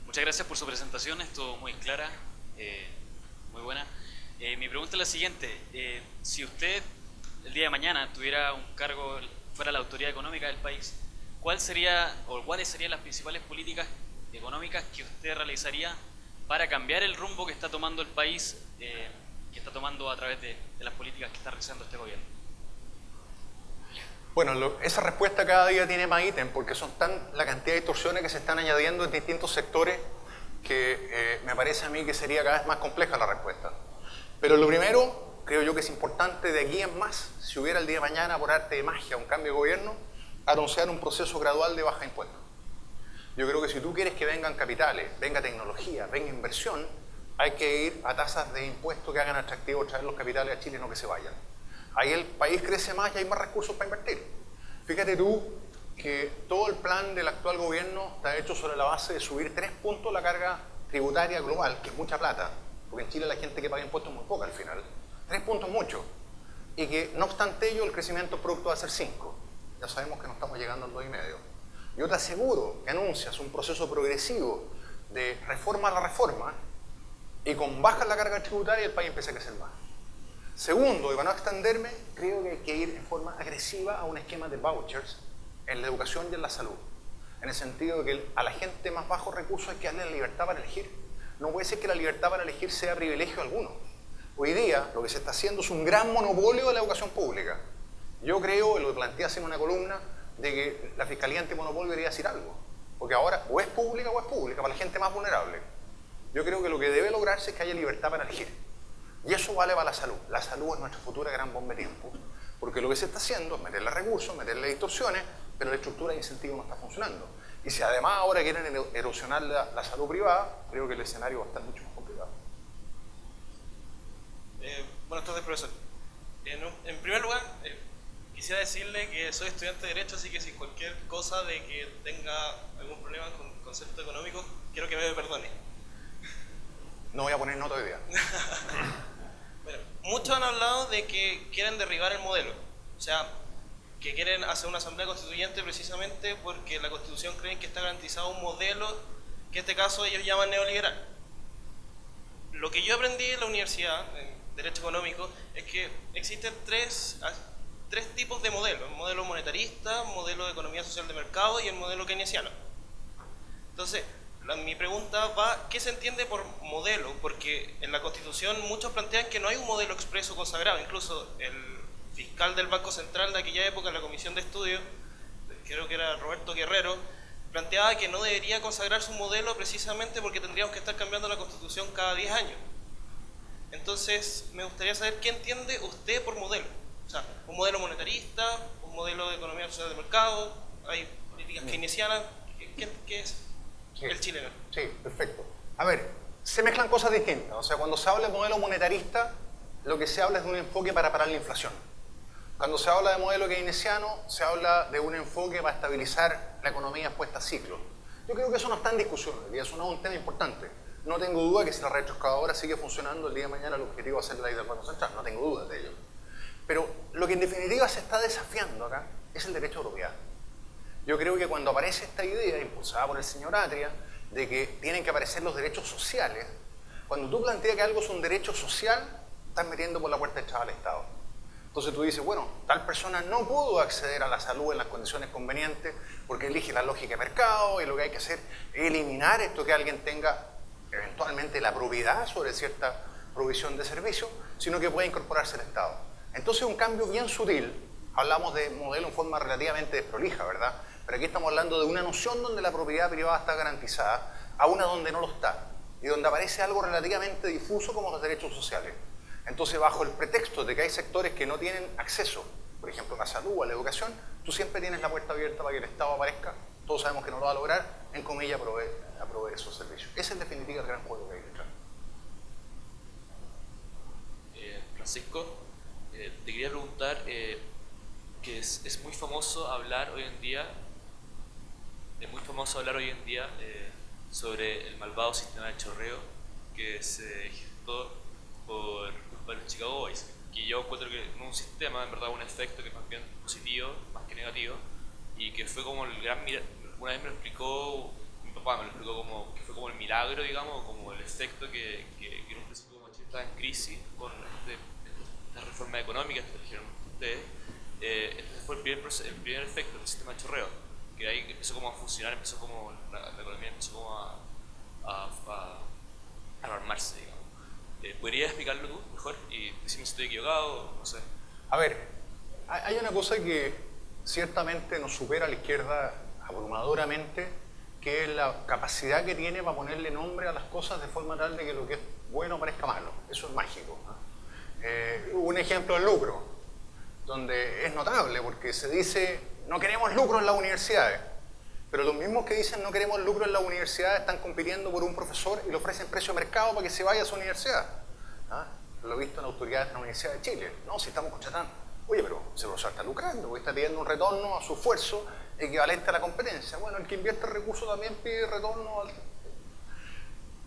Muchas gracias por su presentación, estuvo muy clara, muy buena. Mi pregunta es la siguiente: si usted el día de mañana tuviera un cargo, fuera la autoridad económica del país, ¿cuáles serían las principales políticas económicas que usted realizaría para cambiar el rumbo que está tomando el país, que está tomando a través de las políticas que está realizando este gobierno? Bueno, esa respuesta cada día tiene más ítem porque son tan la cantidad de distorsiones que se están añadiendo en distintos sectores que me parece a mí que sería cada vez más compleja la respuesta. Pero lo primero, creo yo que es importante de aquí en más, si hubiera el día de mañana por arte de magia un cambio de gobierno, anunciar un proceso gradual de baja de impuestos. Yo creo que si tú quieres que vengan capitales, venga tecnología, venga inversión, hay que ir a tasas de impuestos que hagan atractivo traer los capitales a Chile, no que se vayan. Ahí el país crece más y hay más recursos para invertir. Fíjate tú que todo el plan del actual gobierno está hecho sobre la base de subir 3 puntos la carga tributaria global, que es mucha plata, porque en Chile la gente que paga impuestos es muy poca al final. 3 puntos mucho. Y que no obstante ello el crecimiento producto va a ser 5. Ya sabemos que no estamos llegando al 2,5. Yo te aseguro que anuncias un proceso progresivo de reforma a la reforma y con baja la carga tributaria el país empieza a crecer más. Segundo, y para no extenderme, creo que hay que ir en forma agresiva a un esquema de vouchers en la educación y en la salud. En el sentido de que a la gente más bajos recursos hay que darle la libertad para elegir. No puede ser que la libertad para elegir sea privilegio alguno. Hoy día lo que se está haciendo es un gran monopolio de la educación pública. Yo creo, y lo planteé así en una columna, de que la Fiscalía Antimonopolio debería decir algo. Porque ahora o es pública, para la gente más vulnerable. Yo creo que lo que debe lograrse es que haya libertad para elegir. Y eso vale para la salud. La salud es nuestra futura gran bomba de tiempo. Porque lo que se está haciendo es meterle recursos, meterle distorsiones, pero la estructura de incentivos no está funcionando. Y si además ahora quieren erosionar la salud privada, creo que el escenario va a estar mucho más complicado. Buenas tardes, profesor. En primer lugar, quisiera decirle que soy estudiante de Derecho, así que si cualquier cosa de que tenga algún problema con concepto económico, quiero que me perdone. No voy a poner nota hoy día. Bueno, muchos han hablado de que quieren derribar el modelo, o sea, que quieren hacer una asamblea constituyente precisamente porque la Constitución creen que está garantizado un modelo que en este caso ellos llaman neoliberal. Lo que yo aprendí en la universidad, en Derecho Económico, es que existen tres tipos de modelos: el modelo monetarista, modelo de economía social de mercado y el modelo keynesiano. Entonces, mi pregunta va: ¿qué se entiende por modelo? Porque en la Constitución muchos plantean que no hay un modelo expreso consagrado. Incluso el fiscal del Banco Central de aquella época, en la comisión de estudio, creo que era Roberto Guerrero, planteaba que no debería consagrarse un modelo precisamente porque tendríamos que estar cambiando la Constitución cada 10 años. Entonces, me gustaría saber qué entiende usted por modelo. O sea, un modelo monetarista, un modelo de economía social de mercado, hay políticas keynesianas. ¿Qué es el chileno? Sí, perfecto. A ver, se mezclan cosas distintas. O sea, cuando se habla de modelo monetarista, lo que se habla es de un enfoque para parar la inflación. Cuando se habla de modelo keynesiano, se habla de un enfoque para estabilizar la economía puesta a ciclo. Yo creo que eso no está en discusión, y eso no es un tema importante. No tengo duda que si la retroexcavadora sigue funcionando, el día de mañana el objetivo va a ser la ley del Banco Central, no tengo dudas de ello. Pero lo que en definitiva se está desafiando acá es el derecho de propiedad. Yo creo que cuando aparece esta idea, impulsada por el señor Atria, de que tienen que aparecer los derechos sociales, cuando tú planteas que algo es un derecho social, estás metiendo por la puerta echada al Estado. Entonces tú dices, bueno, tal persona no pudo acceder a la salud en las condiciones convenientes porque elige la lógica de mercado y lo que hay que hacer es eliminar esto que alguien tenga eventualmente la propiedad sobre cierta provisión de servicio, sino que puede incorporarse al Estado. Entonces un cambio bien sutil, hablamos de modelo en forma relativamente desprolija, ¿verdad? Pero aquí estamos hablando de una noción donde la propiedad privada está garantizada a una donde no lo está y donde aparece algo relativamente difuso como los derechos sociales. Entonces, bajo el pretexto de que hay sectores que no tienen acceso, por ejemplo, a la salud o a la educación, tú siempre tienes la puerta abierta para que el Estado aparezca, todos sabemos que no lo va a lograr, en comillas, a proveer esos servicios. Ese es en definitiva el gran juego que hay detrás. Francisco, te quería preguntar que es muy famoso hablar hoy en día, sobre el malvado sistema de chorreo que se gestó por los Chicago Boys, que yo encuentro que no es un sistema, en verdad un efecto que es más bien positivo, más que negativo, y que fue como el gran una vez me lo explicó, mi papá me lo explicó como que fue como el milagro, digamos, como el efecto que en un principio como Chile estaba en crisis con esta reforma económica que trajeron ustedes. Entonces fue el primer efecto del sistema de chorreo, que ahí empezó como a funcionar, empezó como la economía empezó como a armarse, digamos. ¿Podrías explicarlo tú mejor y decirme si estoy equivocado? No sé. A ver, hay una cosa que ciertamente nos supera a la izquierda abrumadoramente, que es la capacidad que tiene para ponerle nombre a las cosas de forma tal de que lo que es bueno parezca malo. Eso es mágico, ¿no? Un ejemplo es lucro, donde es notable porque se dice no queremos lucro en las universidades, pero los mismos que dicen no queremos lucro en las universidades están compitiendo por un profesor y le ofrecen precio de mercado para que se vaya a su universidad. ¿Ah? Lo he visto en autoridades de la Universidad de Chile. No, si estamos contratando. Oye, pero ese profesor está lucrando, porque está pidiendo un retorno a su esfuerzo equivalente a la competencia. Bueno, el que invierte recursos también pide retorno al...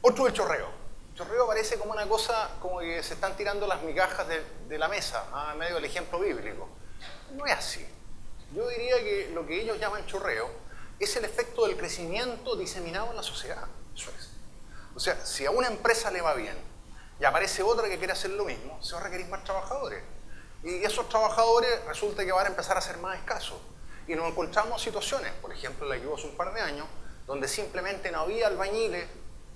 Otro el chorreo. El chorreo parece como una cosa, como que se están tirando las migajas de la mesa, en medio del ejemplo bíblico. No es así. Yo diría que lo que ellos llaman chorreo es el efecto del crecimiento diseminado en la sociedad. Eso es. O sea, si a una empresa le va bien y aparece otra que quiere hacer lo mismo, se va a requerir más trabajadores. Y esos trabajadores resulta que van a empezar a ser más escasos. Y nos encontramos situaciones, por ejemplo, la que hubo hace un par de años, donde simplemente no había albañiles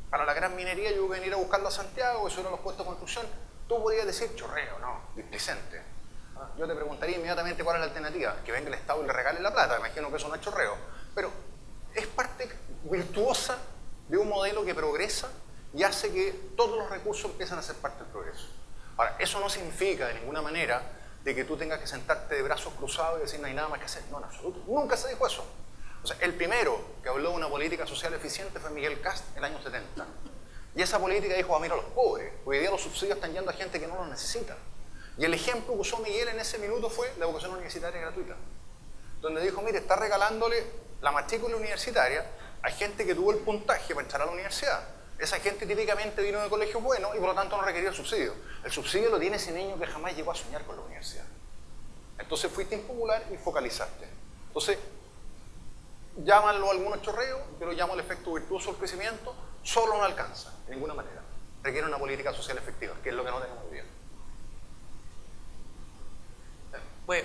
para la gran minería y hubo que venir a buscarlo a Santiago, eso eran los puestos de construcción. Tú podrías decir chorreo, no, displicente. Yo te preguntaría inmediatamente cuál es la alternativa, que venga el Estado y le regale la plata, imagino que eso no es chorreo. Pero es parte virtuosa de un modelo que progresa y hace que todos los recursos empiezan a ser parte del progreso. Ahora, eso no significa de ninguna manera de que tú tengas que sentarte de brazos cruzados y decir no hay nada más que hacer. No, en absoluto. Nunca se dijo eso. O sea, el primero que habló de una política social eficiente fue Miguel Kast en el año 70. Y esa política dijo, a mira a los pobres. Hoy día los subsidios están yendo a gente que no los necesita. Y el ejemplo que usó Miguel en ese minuto fue la educación universitaria gratuita. Donde dijo, mire, está regalándole la matrícula universitaria a gente que tuvo el puntaje para entrar a la universidad. Esa gente típicamente vino de colegios buenos y por lo tanto no requería el subsidio. El subsidio lo tiene ese niño que jamás llegó a soñar con la universidad. Entonces fuiste impopular y focalizaste. Entonces, llámanlo algunos chorreos, yo lo llamo el efecto virtuoso del crecimiento, solo no alcanza, de ninguna manera. Requiere una política social efectiva, que es lo que no tenemos hoy día.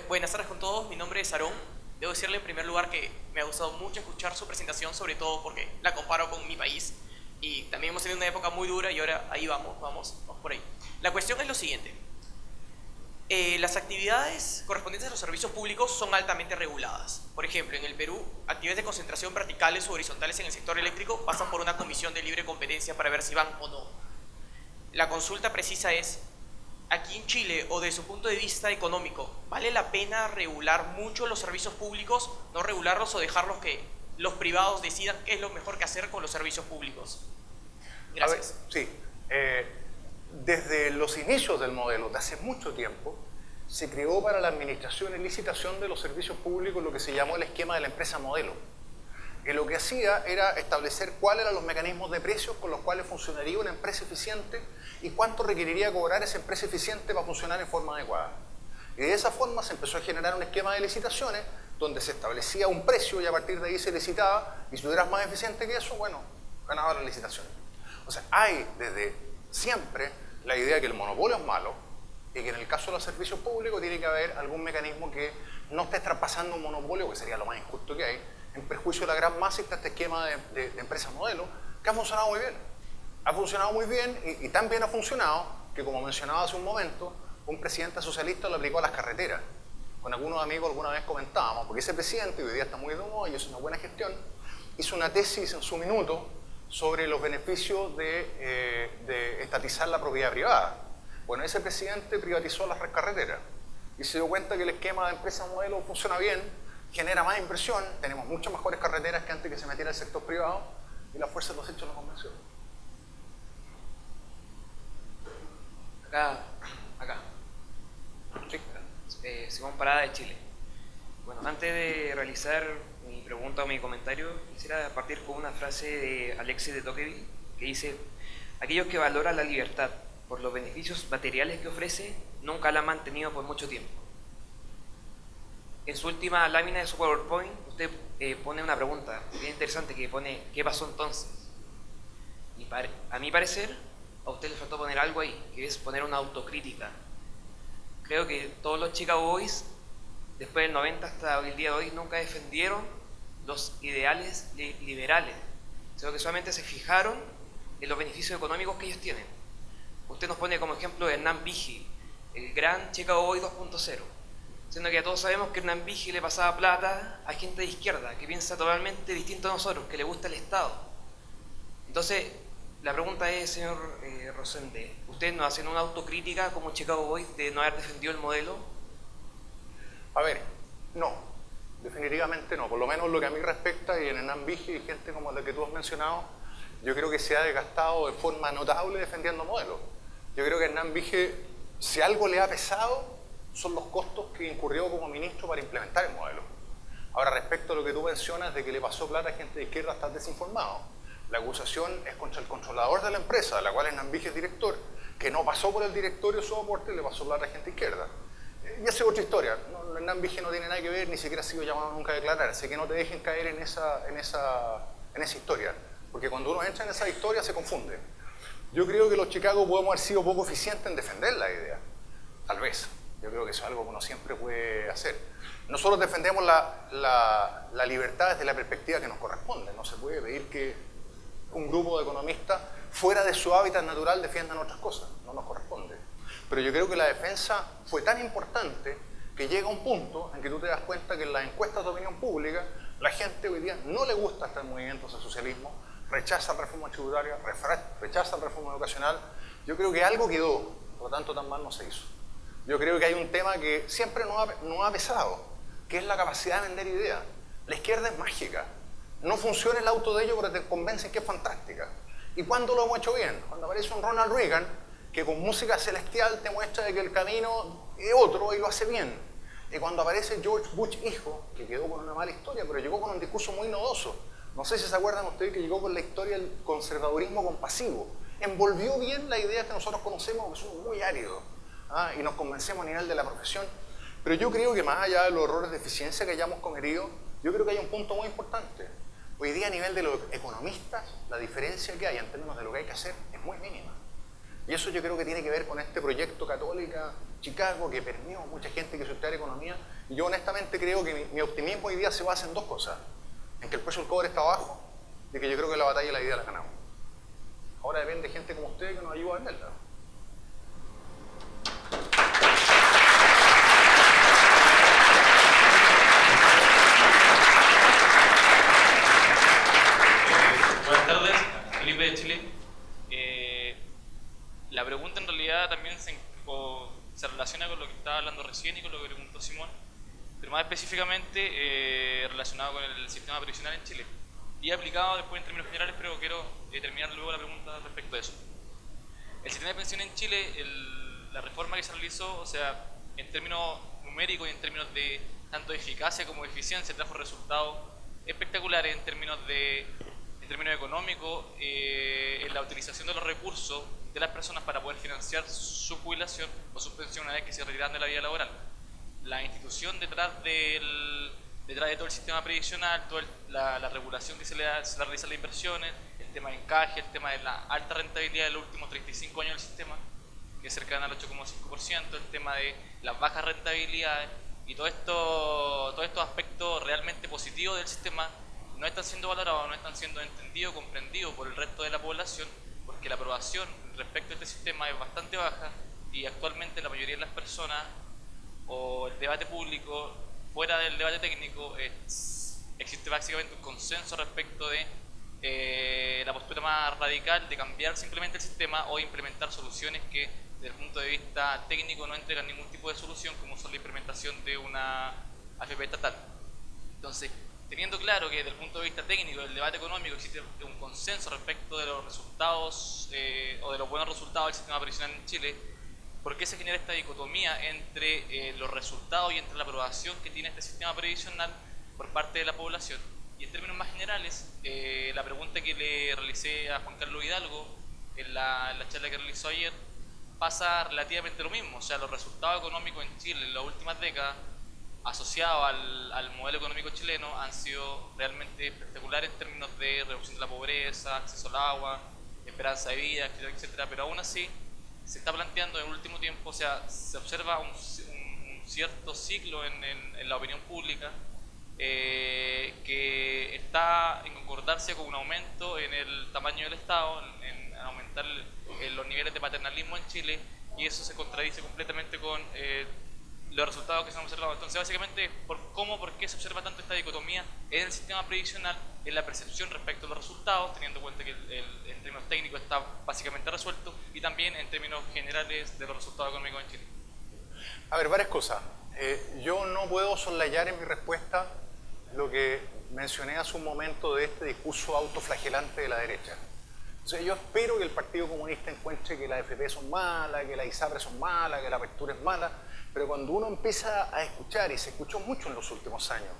Buenas tardes con todos, mi nombre es Aarón. Debo decirle en primer lugar que me ha gustado mucho escuchar su presentación, sobre todo porque la comparo con mi país y también hemos tenido una época muy dura y ahora ahí vamos por ahí. La cuestión es lo siguiente. Las actividades correspondientes a los servicios públicos son altamente reguladas. Por ejemplo, en el Perú, actividades de concentración verticales o horizontales en el sector eléctrico pasan por una comisión de libre competencia para ver si van o no. La consulta precisa es, aquí en Chile, o desde su punto de vista económico, ¿vale la pena regular mucho los servicios públicos, no regularlos o dejarlos que los privados decidan qué es lo mejor que hacer con los servicios públicos? Gracias. A ver, sí. desde los inicios del modelo, de hace mucho tiempo, se creó para la administración y licitación de los servicios públicos lo que se llamó el esquema de la empresa modelo, que lo que hacía era establecer cuáles eran los mecanismos de precios con los cuales funcionaría una empresa eficiente y cuánto requeriría cobrar esa empresa eficiente para funcionar en forma adecuada. Y de esa forma se empezó a generar un esquema de licitaciones donde se establecía un precio y a partir de ahí se licitaba, y si tú eras más eficiente que eso, bueno, ganaba la licitación. O sea, hay desde siempre la idea que el monopolio es malo y que en el caso de los servicios públicos tiene que haber algún mecanismo que no esté traspasando un monopolio, que sería lo más injusto que hay, en perjuicio de la gran masa. Y está este esquema de empresas modelo que ha funcionado muy bien. Ha funcionado muy bien y tan bien ha funcionado que, como mencionaba hace un momento, un presidente socialista lo aplicó a las carreteras. Con algunos amigos alguna vez comentábamos, porque ese presidente, hoy día está muy de moda y es una buena gestión, hizo una tesis en su minuto sobre los beneficios de estatizar la propiedad privada. Bueno, ese presidente privatizó las carreteras y se dio cuenta que el esquema de empresa modelo funciona bien, genera más inversión, tenemos muchas mejores carreteras que antes que se metiera el sector privado, y la fuerza de los hechos lo convenció. Acá. Simón Parada de Chile. Bueno, antes de realizar mi pregunta o mi comentario, quisiera partir con una frase de Alexis de Tocqueville que dice: aquellos que valoran la libertad por los beneficios materiales que ofrece, nunca la han mantenido por mucho tiempo. En su última lámina de su PowerPoint, usted pone una pregunta bien interesante que pone: ¿qué pasó entonces? Y a mi parecer, a usted le faltó poner algo ahí, que es poner una autocrítica. Creo que todos los Chicago Boys, después del 90 hasta el día de hoy, nunca defendieron los ideales liberales, sino que solamente se fijaron en los beneficios económicos que ellos tienen. Usted nos pone como ejemplo a Hernán Vigil, el gran Chicago Boy 2.0, siendo que ya todos sabemos que Hernán Vigil le pasaba plata a gente de izquierda, que piensa totalmente distinto a nosotros, que le gusta el Estado. Entonces, la pregunta es, señor Rosende, ¿ustedes no hacen una autocrítica como Chicago Boys de no haber defendido el modelo? A ver, no, definitivamente no. Por lo menos lo que a mí respecta, y en Hernán Vigil y gente como la que tú has mencionado, yo creo que se ha desgastado de forma notable defendiendo modelos. Yo creo que Hernán Vigil, si algo le ha pesado, son los costos que incurrió como ministro para implementar el modelo. Ahora, respecto a lo que tú mencionas de que le pasó plata a gente de izquierda, estás desinformado. La acusación es contra el controlador de la empresa, de la cual Hernán Vigil es director, que no pasó por el directorio su aporte y le pasó plata a gente de izquierda. Y esa es otra historia. No, Hernán Vigil no tiene nada que ver, ni siquiera ha sido llamado nunca a declarar, así que no te dejen caer en esa historia, porque cuando uno entra en esa historia se confunde. Yo creo que los Chicago podemos haber sido poco eficientes en defender la idea, tal vez. Yo creo que eso es algo que uno siempre puede hacer. Nosotros defendemos la libertad desde la perspectiva que nos corresponde. No se puede pedir que un grupo de economistas fuera de su hábitat natural defiendan otras cosas. No nos corresponde. Pero yo creo que la defensa fue tan importante que llega un punto en que tú te das cuenta que en las encuestas de opinión pública la gente hoy día no le gusta este movimiento hacia el socialismo, rechaza la reforma tributaria, rechaza la reforma educacional. Yo creo que algo quedó, por lo tanto tan mal no se hizo. Yo creo que hay un tema que siempre nos ha pesado, que es la capacidad de vender ideas. La izquierda es mágica. No funciona el auto de ellos, pero te convencen que es fantástica. ¿Y cuándo lo hemos hecho bien? Cuando aparece un Ronald Reagan que con música celestial te muestra de que el camino es otro y lo hace bien. Y cuando aparece George Bush hijo, que quedó con una mala historia, pero llegó con un discurso muy nodoso. No sé si se acuerdan ustedes que llegó con la historia del conservadurismo compasivo. Envolvió bien la idea que nosotros conocemos, que son muy áridos. Y nos convencemos a nivel de la profesión. Pero yo creo que más allá de los errores de eficiencia que hayamos cometido, yo creo que hay un punto muy importante. Hoy día a nivel de los economistas, la diferencia que hay en términos de lo que hay que hacer es muy mínima. Y eso yo creo que tiene que ver con este proyecto Católica Chicago que permeó a mucha gente que estudiar economía. Y yo honestamente creo que mi optimismo hoy día se basa en dos cosas. En que el precio del cobre está bajo y que yo creo que la batalla de la vida la ganamos. Ahora depende de gente como usted que nos ayuda a venderla. Buenas tardes, Felipe de Chile. La pregunta en realidad también se relaciona con lo que estaba hablando recién y con lo que preguntó Simón, pero más específicamente relacionado con el sistema previsional en Chile. Y aplicado después en términos generales, pero quiero terminar luego la pregunta respecto a eso. el sistema de pensiones en Chile, la reforma que se realizó, o sea, en términos numéricos y en términos de tanto de eficacia como de eficiencia, trajo resultados espectaculares en términos económicos, en la utilización de los recursos de las personas para poder financiar su jubilación o su pensión una vez que se retiran de la vida laboral. La institución detrás de todo el sistema previsional, toda la regulación que se le realiza a las inversiones, el tema de encaje, el tema de la alta rentabilidad de los últimos 35 años del sistema, que es cercana al 8,5%, el tema de las bajas rentabilidades y todos estos aspectos realmente positivos del sistema no están siendo valorados, no están siendo entendidos, comprendidos por el resto de la población, porque la aprobación respecto a este sistema es bastante baja y actualmente la mayoría de las personas o el debate público, fuera del debate técnico, existe básicamente un consenso respecto de la postura más radical de cambiar simplemente el sistema o implementar soluciones que desde el punto de vista técnico no entregan ningún tipo de solución, como son la implementación de una AFP estatal. Entonces, teniendo claro que desde el punto de vista técnico del debate económico existe un consenso respecto de los resultados o de los buenos resultados del sistema previsional en Chile, ¿por qué se genera esta dicotomía entre los resultados y entre la aprobación que tiene este sistema previsional por parte de la población? Y en términos más generales, la pregunta que le realicé a Juan Carlos Hidalgo en la charla que realizó ayer pasa relativamente lo mismo. O sea, los resultados económicos en Chile en las últimas décadas asociados al modelo económico chileno han sido realmente espectaculares en términos de reducción de la pobreza, acceso al agua, esperanza de vida, etcétera, etcétera. Pero aún así se está planteando en el último tiempo, o sea, se observa un cierto ciclo en la opinión pública que está en concordancia con un aumento en el tamaño del Estado, en aumentar los niveles de paternalismo en Chile, y eso se contradice completamente con los resultados que se han observado. Entonces, básicamente, ¿por qué se observa tanto esta dicotomía en el sistema previsional, en la percepción respecto a los resultados, teniendo en cuenta que en términos técnicos está básicamente resuelto, y también en términos generales de los resultados económicos en Chile? A ver, varias cosas. Yo no puedo soslayar en mi respuesta lo que mencioné hace un momento de este discurso autoflagelante de la derecha. O sea, yo espero que el Partido Comunista encuentre que las AFP son malas, que las ISAPRE son malas, que la apertura es mala, pero cuando uno empieza a escuchar, y se escuchó mucho en los últimos años,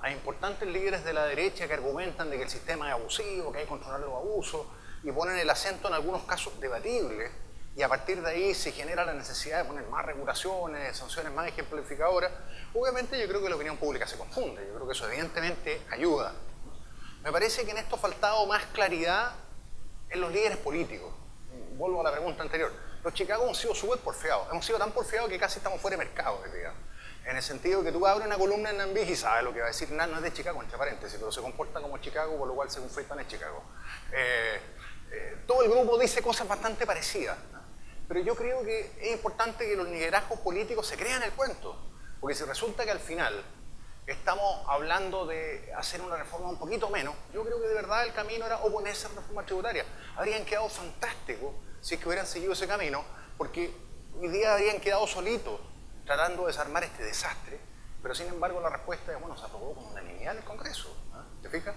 a importantes líderes de la derecha que argumentan de que el sistema es abusivo, que hay que controlar los abusos, y ponen el acento en algunos casos debatibles, y a partir de ahí se genera la necesidad de poner más regulaciones, sanciones más ejemplificadoras, obviamente yo creo que la opinión pública se confunde, yo creo que eso evidentemente ayuda. Me parece que en esto ha faltado más claridad en los líderes políticos. Vuelvo a la pregunta anterior. Los Chicago han sido súper porfiados, hemos sido tan porfiados que casi estamos fuera de mercado, digamos. En el sentido que tú abres una columna en Nambis y sabes lo que va a decir, no es de Chicago, entre paréntesis, pero se comporta como Chicago, por lo cual según Friedman es Chicago. Todo el grupo dice cosas bastante parecidas, ¿no? Pero yo creo que es importante que los liderazgos políticos se crean el cuento, porque si resulta que al final estamos hablando de hacer una reforma un poquito menos, yo creo que de verdad el camino era oponerse a la reforma tributaria. Habrían quedado fantásticos si es que hubieran seguido ese camino, porque hoy día habrían quedado solitos tratando de desarmar este desastre, pero sin embargo la respuesta es, bueno, se aprobó con unanimidad en el Congreso, ¿no? ¿Te fijas?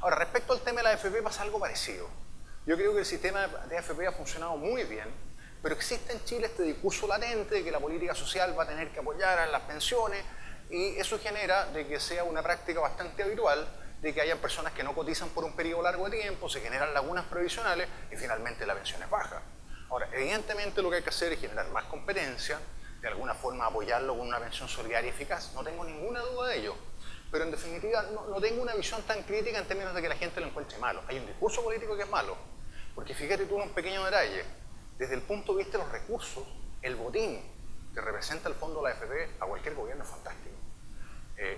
Ahora, respecto al tema de la AFP pasa algo parecido. Yo creo que el sistema de AFP ha funcionado muy bien, pero existe en Chile este discurso latente de que la política social va a tener que apoyar a las pensiones, y eso genera de que sea una práctica bastante habitual de que hayan personas que no cotizan por un periodo largo de tiempo, se generan lagunas previsionales y finalmente la pensión es baja. Ahora, evidentemente lo que hay que hacer es generar más competencia, de alguna forma apoyarlo con una pensión solidaria y eficaz, no tengo ninguna duda de ello, pero en definitiva no tengo una visión tan crítica en términos de que la gente lo encuentre malo. Hay un discurso político que es malo, porque fíjate tú en un pequeño detalle, desde el punto de vista de los recursos, el botín que representa el fondo de la AFP a cualquier gobierno es fantástico.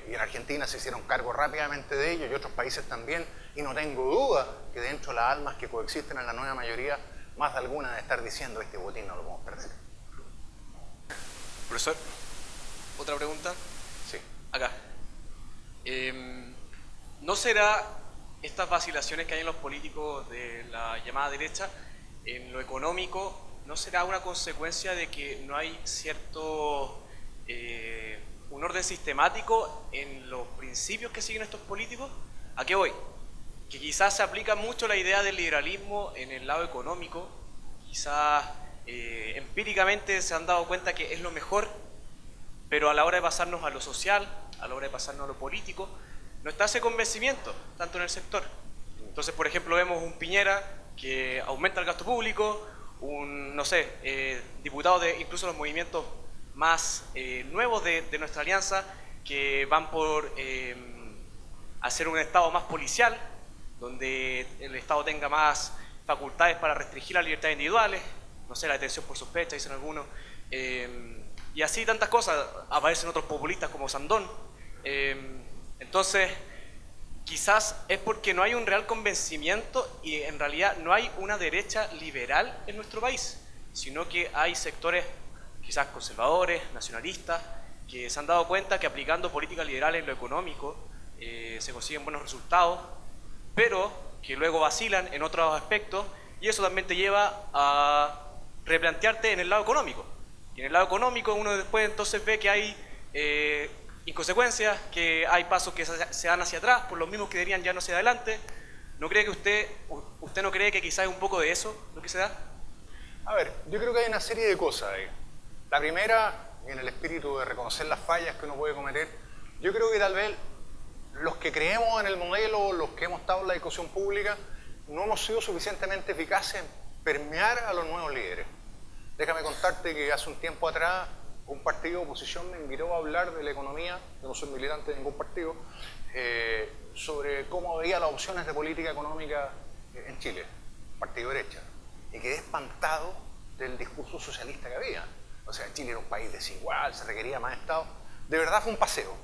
Y en Argentina se hicieron cargo rápidamente de ello y otros países también, y no tengo duda que dentro de las almas que coexisten en la nueva mayoría, más de alguna de estar diciendo este botín no lo podemos perder. Profesor, ¿otra pregunta? Sí. Acá. ¿No será estas vacilaciones que hay en los políticos de la llamada derecha en lo económico, no será una consecuencia de que no hay cierto un orden sistemático en los principios que siguen estos políticos? ¿A qué voy? Que quizás se aplica mucho la idea del liberalismo en el lado económico, quizás empíricamente se han dado cuenta que es lo mejor, pero a la hora de pasarnos a lo social, a la hora de pasarnos a lo político, no está ese convencimiento, tanto en el sector. Entonces, por ejemplo, vemos un Piñera que aumenta el gasto público, un, no sé, diputados de incluso los movimientos más nuevos de nuestra alianza, que van por hacer un Estado más policial, donde el Estado tenga más facultades para restringir las libertades individuales, no sé, la detención por sospecha, dicen algunos, y así tantas cosas. Aparecen otros populistas como Sandón. Entonces, quizás es porque no hay un real convencimiento y en realidad no hay una derecha liberal en nuestro país, sino que hay sectores quizás conservadores, nacionalistas, que se han dado cuenta que aplicando políticas liberales en lo económico se consiguen buenos resultados, pero que luego vacilan en otros aspectos, y eso también te lleva a replantearte en el lado económico. Y en el lado económico uno después entonces ve que hay inconsecuencias, que hay pasos que se dan hacia atrás por los mismos que dirían ya no hacia adelante. ¿No cree que usted no cree que quizás es un poco de eso lo que se da? A ver, yo creo que hay una serie de cosas ahí. La primera, en el espíritu de reconocer las fallas que uno puede cometer, yo creo que tal vez los que creemos en el modelo, los que hemos estado en la discusión pública, no hemos sido suficientemente eficaces en permear a los nuevos líderes. Déjame contarte que hace un tiempo atrás un partido de oposición me invitó a hablar de la economía, yo no soy militante de ningún partido, sobre cómo veía las opciones de política económica en Chile, partido de derecha, y quedé espantado del discurso socialista que había. O sea, Chile era un país desigual, se requería más Estado. De verdad fue un paseo.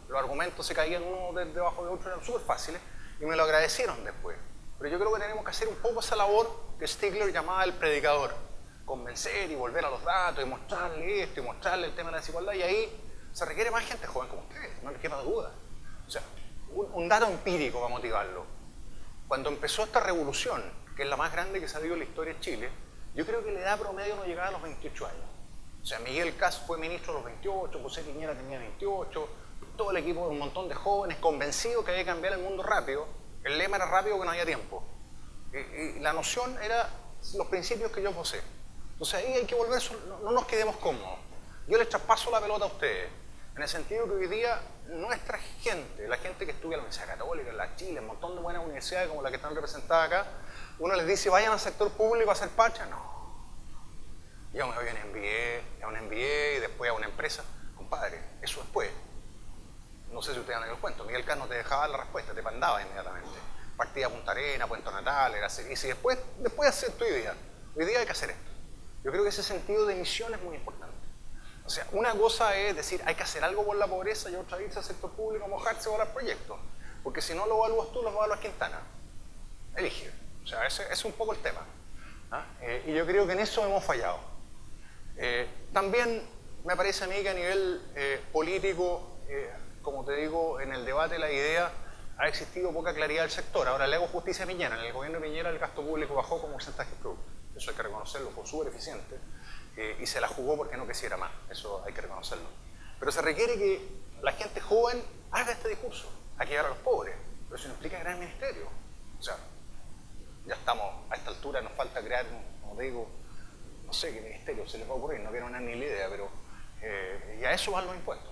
Los argumentos se caían uno debajo de otro, eran súper fáciles, y me lo agradecieron después. Pero yo creo que tenemos que hacer un poco esa labor que Stigler llamaba el predicador. Convencer y volver a los datos y mostrarle esto y mostrarle el tema de la desigualdad, y ahí se requiere más gente joven como ustedes, no les quepa duda. O sea, un dato empírico para motivarlo. Cuando empezó esta revolución, que es la más grande que se ha habido en la historia de Chile, yo creo que la edad promedio no llegaba a los 28 años. O sea, Miguel Kast fue ministro a los 28, José Piñera tenía 28, todo el equipo de un montón de jóvenes convencidos que había que cambiar el mundo rápido. El lema era rápido que no había tiempo. Y la noción era los principios que yo posee. Entonces ahí hay que volver, no nos quedemos cómodos. Yo les traspaso la pelota a ustedes, en el sentido que hoy día nuestra gente, la gente que estudia en la Universidad Católica, en la Chile, un montón de buenas universidades como la que están representadas acá, uno les dice, vayan al sector público a hacer pacha. No. Yo me voy a un MBA y después a una empresa. Compadre, eso después. No sé si ustedes han oído el cuento. Miguel Kast no te dejaba la respuesta, te mandaba inmediatamente. Partida a Punta Arenas, Puerto Natal, era así. Y si después hacer tu idea. Hoy día hay que hacer esto. Yo creo que ese sentido de misión es muy importante. O sea, una cosa es decir, hay que hacer algo por la pobreza, y otra irse al sector público a mojarse para el proyecto. Porque si no lo evalúas tú, lo evalúas Quintana. Elige. O sea, ese es un poco el tema. Y yo creo que en eso hemos fallado. También me parece a mí que a nivel político, como te digo, en el debate de la idea ha existido poca claridad del sector. Ahora le hago justicia a Piñera. En el gobierno de Piñera el gasto público bajó como porcentaje del producto. Eso hay que reconocerlo, fue súper eficiente y se la jugó porque no quisiera más, eso hay que reconocerlo. Pero se requiere que la gente joven haga este discurso, hay que llegar a los pobres, pero eso no implica crear ministerio. O sea, ya estamos a esta altura, nos falta crear, como digo, no sé qué ministerio se les va a ocurrir, no quiero ni la idea, pero y a eso van los impuestos.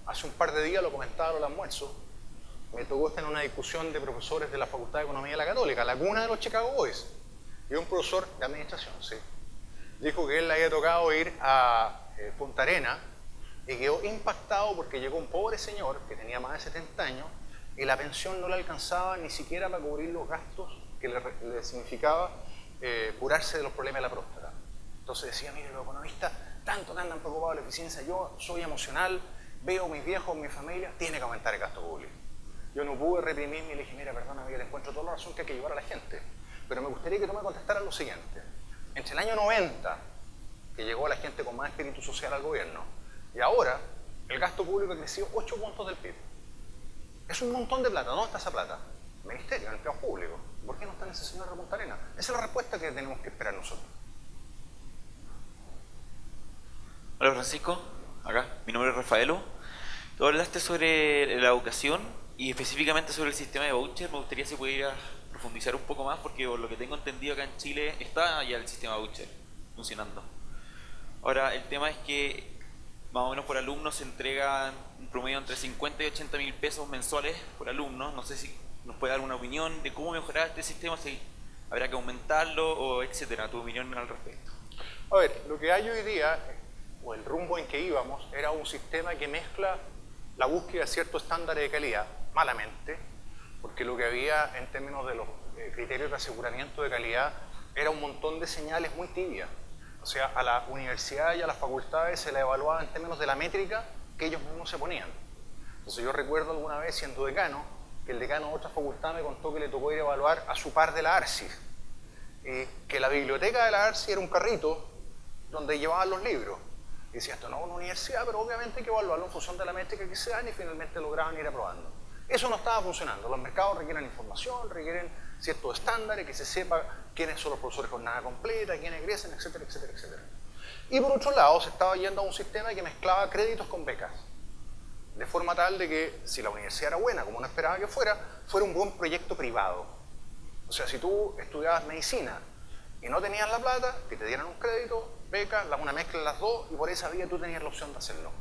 Hace un par de días lo comentaba en el almuerzo, me tocó estar en una discusión de profesores de la Facultad de Economía de la Católica, la cuna de los Chicago Boys. Y un profesor de administración, sí, dijo que él le había tocado ir a Punta Arenas y quedó impactado porque llegó un pobre señor que tenía más de 70 años y la pensión no le alcanzaba ni siquiera para cubrir los gastos que le significaba curarse de los problemas de la próstata. Entonces decía, mire, los economistas tanto andan preocupados de la eficiencia, yo soy emocional, veo a mis viejos, mi familia, tiene que aumentar el gasto público. Yo no pude reprimirme y le dije, mira, perdóname, yo te encuentro toda la razón que hay que llevar a la gente. Pero me gustaría que tú me contestaras lo siguiente. Entre el año 90, que llegó la gente con más espíritu social al gobierno, y ahora, el gasto público ha crecido 8 puntos del PIB. Es un montón de plata. ¿Dónde está esa plata? Ministerio, en empleados públicos. ¿Por qué no está en ese señor de Punta Arenas? Esa es la respuesta que tenemos que esperar nosotros. Hola Francisco, acá, mi nombre es Rafaelo. Tú hablaste sobre la educación y específicamente sobre el sistema de voucher. Me gustaría si pudieras profundizar un poco más porque por lo que tengo entendido acá en Chile está ya el sistema voucher funcionando. Ahora, el tema es que más o menos por alumno se entrega un promedio entre 50 y 80 mil pesos mensuales por alumno. No sé si nos puede dar una opinión de cómo mejorar este sistema, si habrá que aumentarlo o etcétera. Tu opinión al respecto. A ver, lo que hay hoy día, o el rumbo en que íbamos, era un sistema que mezcla la búsqueda de ciertos estándares de calidad, malamente, porque lo que había en términos de los criterios de aseguramiento de calidad era un montón de señales muy tibias. O sea, a la universidad y a las facultades se la evaluaba en términos de la métrica que ellos mismos se ponían. Entonces yo recuerdo alguna vez siendo decano, que el decano de otra facultad me contó que le tocó ir a evaluar a su par de la ARCIS, que la biblioteca de la ARCIS era un carrito donde llevaban los libros. Y decía, esto no es una universidad, pero obviamente hay que evaluarlo en función de la métrica que se dan y finalmente lograban ir aprobando. Eso no estaba funcionando. Los mercados requieren información, requieren ciertos estándares, que se sepa quiénes son los profesores con nada completa, quiénes egresan, etcétera, etcétera, etcétera. Y por otro lado, se estaba yendo a un sistema que mezclaba créditos con becas, de forma tal de que si la universidad era buena, como uno esperaba que fuera un buen proyecto privado. O sea, si tú estudiabas medicina y no tenías la plata, que te dieran un crédito, beca, una mezcla de las dos, y por esa vía tú tenías la opción de hacerlo.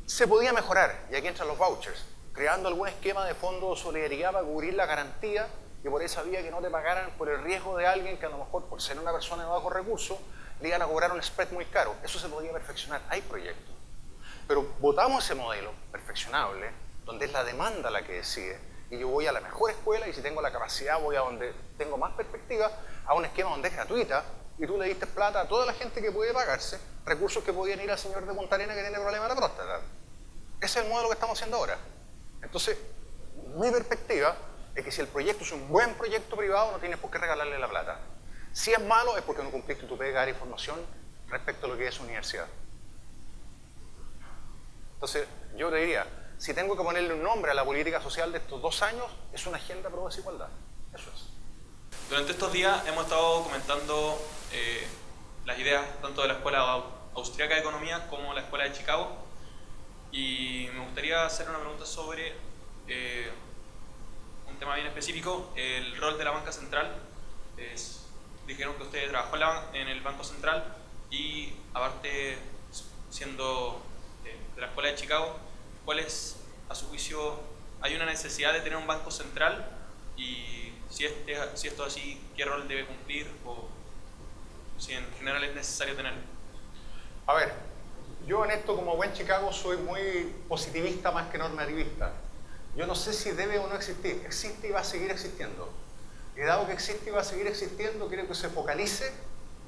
Se podía mejorar, y aquí entran los vouchers, creando algún esquema de fondo de solidaridad para cubrir la garantía, y por esa vía que no te pagaran por el riesgo de alguien que a lo mejor, por ser una persona de bajos recursos, le iban a cobrar un spread muy caro. Eso se podía perfeccionar, hay proyectos. Pero votamos ese modelo perfeccionable, donde es la demanda la que decide, y yo voy a la mejor escuela y si tengo la capacidad voy a donde tengo más perspectiva, a un esquema donde es gratuita y tú le diste plata a toda la gente que puede pagarse, recursos que podían ir al señor de Punta Arenas que tiene problemas de la próstata. Ese es el modelo que estamos haciendo ahora. Entonces, mi perspectiva es que si el proyecto es un buen proyecto privado, no tienes por qué regalarle la plata. Si es malo, es porque no cumpliste tu pega de dar información respecto a lo que es universidad. Entonces, yo te diría, si tengo que ponerle un nombre a la política social de estos 2 años, es una agenda pro desigualdad. Eso es. Durante estos días hemos estado comentando las ideas tanto de la Escuela Austriaca de Economía como la Escuela de Chicago, y me gustaría hacer una pregunta sobre un tema bien específico, el rol de la banca central. Dijeron que usted trabajó en el Banco Central y aparte siendo de la Escuela de Chicago, ¿cuál es, a su juicio, hay una necesidad de tener un banco central? Y si esto es así, ¿qué rol debe cumplir? O si en general es necesario tenerlo. A ver, yo en esto como buen Chicago soy muy positivista más que normativista. Yo no sé si debe o no existir. Existe y va a seguir existiendo. Y dado que existe y va a seguir existiendo, quiero que se focalice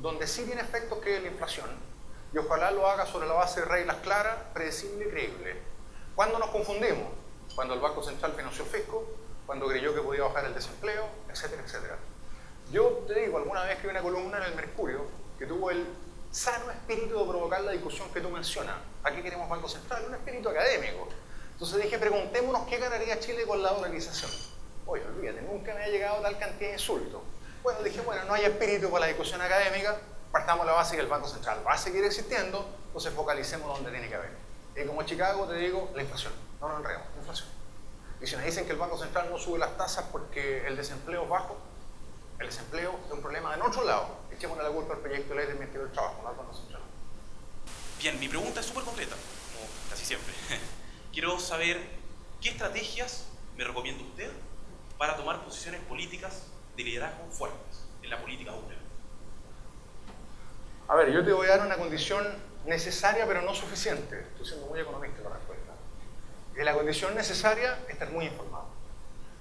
donde sí tiene efectos, que es la inflación. Y ojalá lo haga sobre la base de reglas claras, predecibles y creíbles. ¿Cuándo nos confundimos? Cuando el Banco Central financió el fisco, cuando creyó que podía bajar el desempleo, etcétera, etcétera. Yo te digo, alguna vez escribí una columna en el Mercurio que tuvo el sano espíritu de provocar la discusión que tú mencionas. ¿A qué queremos Banco Central? Un espíritu académico. Entonces dije, preguntémonos qué ganaría Chile con la dolarización. Oye, olvídate, nunca me ha llegado tal cantidad de insultos. Bueno, dije, bueno, no hay espíritu para la discusión académica, partamos la base que el Banco Central va a seguir existiendo, entonces focalicemos donde tiene que haber. Y como Chicago te digo, la inflación. No nos enredemos, la inflación. Y si nos dicen que el Banco Central no sube las tasas porque el desempleo es bajo, el desempleo es un problema de otro lado. Echémosle la culpa al proyecto de ley del Ministerio del Trabajo, no al Banco Central. Bien, mi pregunta es súper concreta, como casi siempre. Quiero saber qué estrategias me recomienda usted para tomar posiciones políticas de liderazgo fuertes en la política pública. A ver, yo te voy a dar una condición necesaria pero no suficiente. Estoy siendo muy economista en la respuesta. Y la condición necesaria es estar muy informado.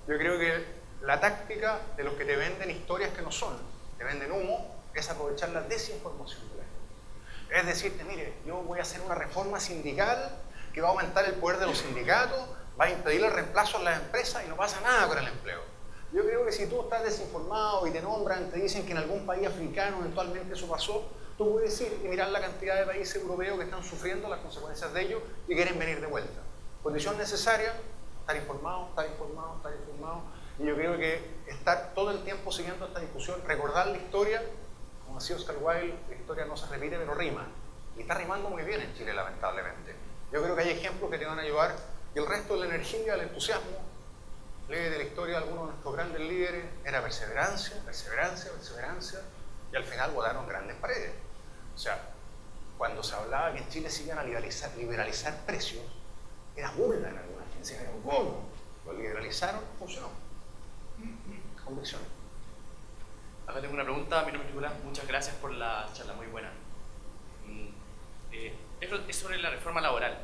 Yo creo que la táctica de los que te venden historias que no son, te venden humo, es aprovechar la desinformación de la gente. Es decirte, mire, yo voy a hacer una reforma sindical que va a aumentar el poder de los sindicatos, va a impedir el reemplazo en las empresas y no pasa nada con el empleo. Yo creo que si tú estás desinformado y te nombran, te dicen que en algún país africano eventualmente eso pasó, tú puedes ir y mirar la cantidad de países europeos que están sufriendo las consecuencias de ello y quieren venir de vuelta. Condición necesaria, estar informado, estar informado, estar informado. Y yo creo que estar todo el tiempo siguiendo esta discusión, recordar la historia, como decía Oscar Wilde, la historia no se repite pero rima. Y está rimando muy bien en Chile, lamentablemente. Yo creo que hay ejemplos que te van a ayudar y el resto de la energía, el entusiasmo, lee de la historia de algunos de nuestros grandes líderes, era perseverancia, perseverancia, perseverancia, y al final volaron grandes paredes. O sea, cuando se hablaba que en Chile se iban a liberalizar precios, era burla en algunas agencias. ¿Cómo? Lo liberalizaron, funcionó. Convicciones. Acá tengo una pregunta, mi nombre es Nicolás, muchas gracias por la charla, muy buena. Es sobre la reforma laboral,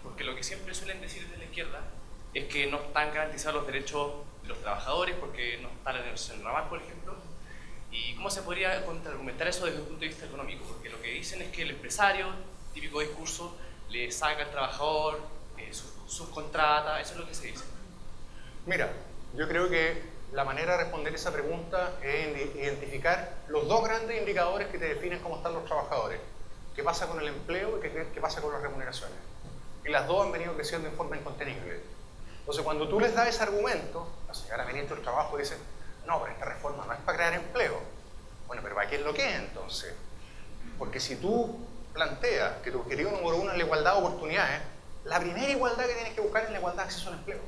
porque lo que siempre suelen decir desde la izquierda es que no están garantizados los derechos de los trabajadores porque no está la negociación laboral, por ejemplo. ¿Y cómo se podría contraargumentar eso desde un punto de vista económico? Porque lo que dicen es que el empresario, típico discurso, le saca al trabajador, subcontrata, eso es lo que se dice. Mira, yo creo que la manera de responder esa pregunta es identificar los dos grandes indicadores que te definen cómo están los trabajadores. ¿Qué pasa con el empleo y qué pasa con las remuneraciones? Y las dos han venido creciendo en forma incontenible. Entonces, cuando tú les das ese argumento, la señora ministra del Trabajo dice, no, pero esta reforma no es para crear empleo. Bueno, pero ¿para qué es lo que es entonces? Porque si tú planteas que tu objetivo número uno es la igualdad de oportunidades, la primera igualdad que tienes que buscar es la igualdad de acceso al empleo.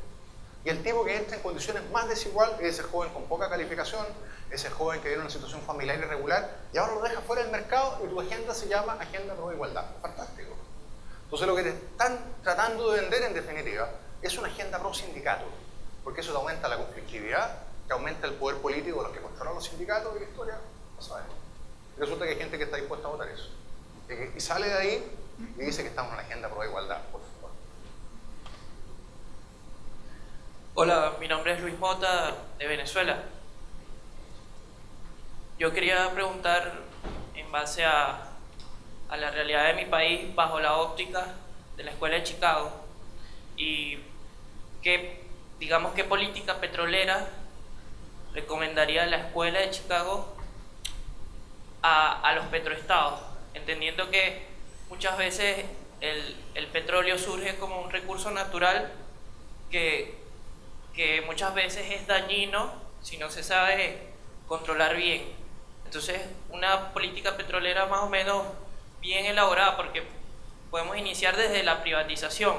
Y el tipo que entra en condiciones más desiguales es ese joven con poca calificación, ese joven que viene en una situación familiar irregular, y ahora lo dejas fuera del mercado y tu agenda se llama Agenda Pro Igualdad. Fantástico. Entonces lo que te están tratando de vender en definitiva es una agenda pro sindicato, porque eso te aumenta la conflictividad, te aumenta el poder político de los que controlan los sindicatos y la historia, no sabemos. Y resulta que hay gente que está dispuesta a votar eso. Y sale de ahí y dice que estamos en la Agenda Pro Igualdad, por favor. Hola, mi nombre es Luis Mota, de Venezuela. Yo quería preguntar, en base a la realidad de mi país, bajo la óptica de la Escuela de Chicago, y qué política petrolera recomendaría la Escuela de Chicago a los petroestados, entendiendo que muchas veces el petróleo surge como un recurso natural que muchas veces es dañino si no se sabe controlar bien. Entonces, una política petrolera más o menos bien elaborada, porque podemos iniciar desde la privatización,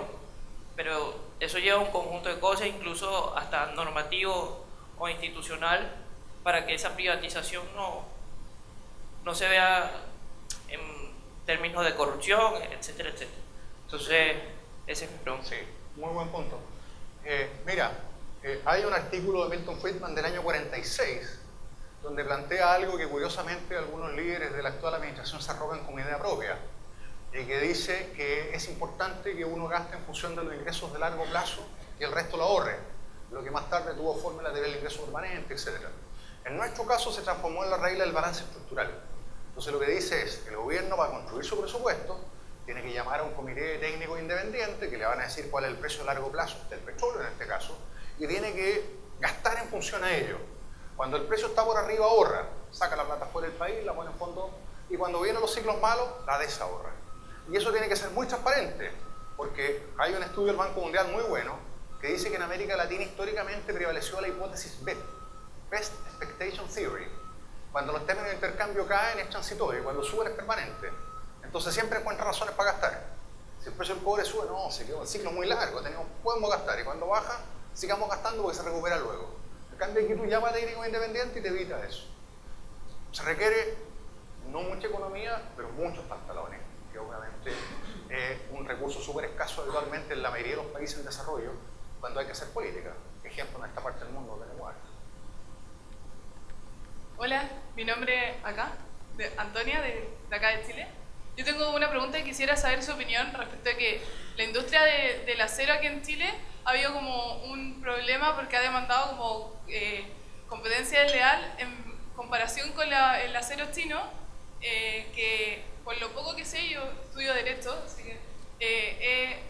pero eso lleva un conjunto de cosas, incluso hasta normativo o institucional, para que esa privatización no se vea en términos de corrupción, etcétera, etcétera. Entonces, ese es mi pregunta. Sí, muy buen punto. Mira, hay un artículo de Milton Friedman del año 46 donde plantea algo que curiosamente algunos líderes de la actual administración se arrogan como idea propia, y que dice que es importante que uno gaste en función de los ingresos de largo plazo y el resto lo ahorre, lo que más tarde tuvo forma la teoría del ingreso permanente, etc. En nuestro caso se transformó en la regla del balance estructural. Entonces lo que dice es que el gobierno, para construir su presupuesto, tiene que llamar a un comité técnico independiente que le van a decir cuál es el precio a largo plazo del petróleo en este caso, y tiene que gastar en función a ello. Cuando el precio está por arriba, ahorra, saca la plata fuera del país, la pone en fondo, y cuando vienen los ciclos malos, la desahorra. Y eso tiene que ser muy transparente, porque hay un estudio del Banco Mundial muy bueno que dice que en América Latina históricamente prevaleció la hipótesis BEP, Best Expectation Theory. Cuando los términos de intercambio caen es transitorio, y cuando suben es permanente. Entonces siempre encuentra razones para gastar. Si el precio del cobre sube, no, se quedó el ciclo muy largo, podemos gastar, y cuando baja, sigamos gastando porque se recupera luego. En cambio aquí tú llamas a técnico independiente y te evita eso. Se requiere no mucha economía, pero muchos pantalones, que obviamente es un recurso súper escaso habitualmente en la mayoría de los países en desarrollo cuando hay que hacer política. Ejemplo, en esta parte del mundo tenemos harto. Hola, mi nombre es Antonia, de acá de Chile. Yo tengo una pregunta y quisiera saber su opinión respecto a que la industria del acero aquí en Chile ha habido como un problema porque ha demandado como competencia desleal en comparación con el acero chino, que por lo poco que sé, yo estudio Derecho, así que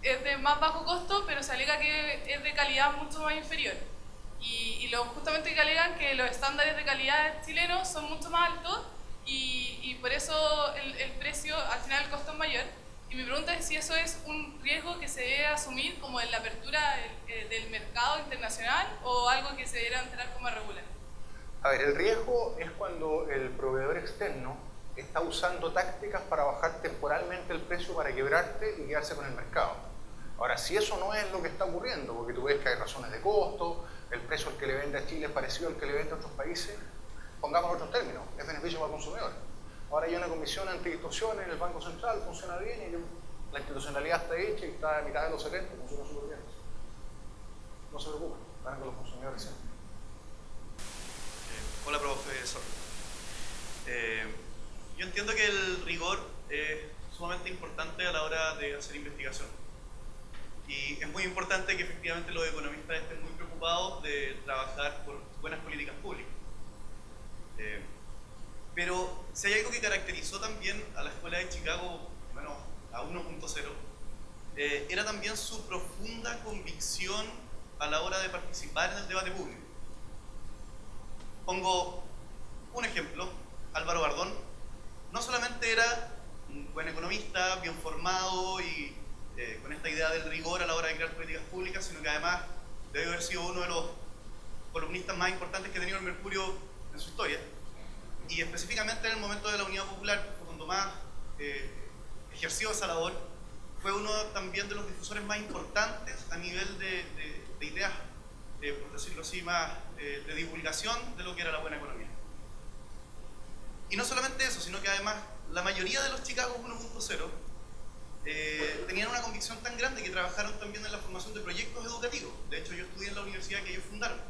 es de más bajo costo, pero se alega que es de calidad mucho más inferior. Y justamente que alegan que los estándares de calidad chilenos son mucho más altos y por eso el precio, al final el costo es mayor. Y mi pregunta es si eso es un riesgo que se debe asumir como en la apertura del mercado internacional o algo que se debería entrar como regular. A ver, el riesgo es cuando el proveedor externo está usando tácticas para bajar temporalmente el precio para quebrarte y quedarse con el mercado. Ahora, si eso no es lo que está ocurriendo, porque tú ves que hay razones de costo, el precio precio al que le vende a Chile es parecido al que le vende a otros países, pongamos otros términos, es beneficio para el consumidor. Ahora hay una comisión antidistorsiones en el Banco Central, funciona bien y la institucionalidad está hecha y está a mitad de los 70, funciona súper bien. No se preocupen, van con los consumidores siempre. Hola, profesor. Yo entiendo que el rigor es sumamente importante a la hora de hacer investigación. Y es muy importante que efectivamente los economistas estén muy preocupados de trabajar por buenas políticas públicas. Pero si hay algo que caracterizó también a la Escuela de Chicago, bueno, a 1.0, era también su profunda convicción a la hora de participar en el debate público. Pongo un ejemplo: Álvaro Bardón no solamente era un buen economista, bien formado y con esta idea del rigor a la hora de crear políticas públicas, sino que además debe haber sido uno de los columnistas más importantes que ha tenido el Mercurio en su historia. Y específicamente en el momento de la Unidad Popular, cuando más ejerció esa labor, fue uno también de los difusores más importantes a nivel de ideas, por decirlo así, más de divulgación de lo que era la buena economía. Y no solamente eso, sino que además la mayoría de los Chicago 1.0 tenían una convicción tan grande que trabajaron también en la formación de proyectos educativos. De hecho, yo estudié en la universidad que ellos fundaron.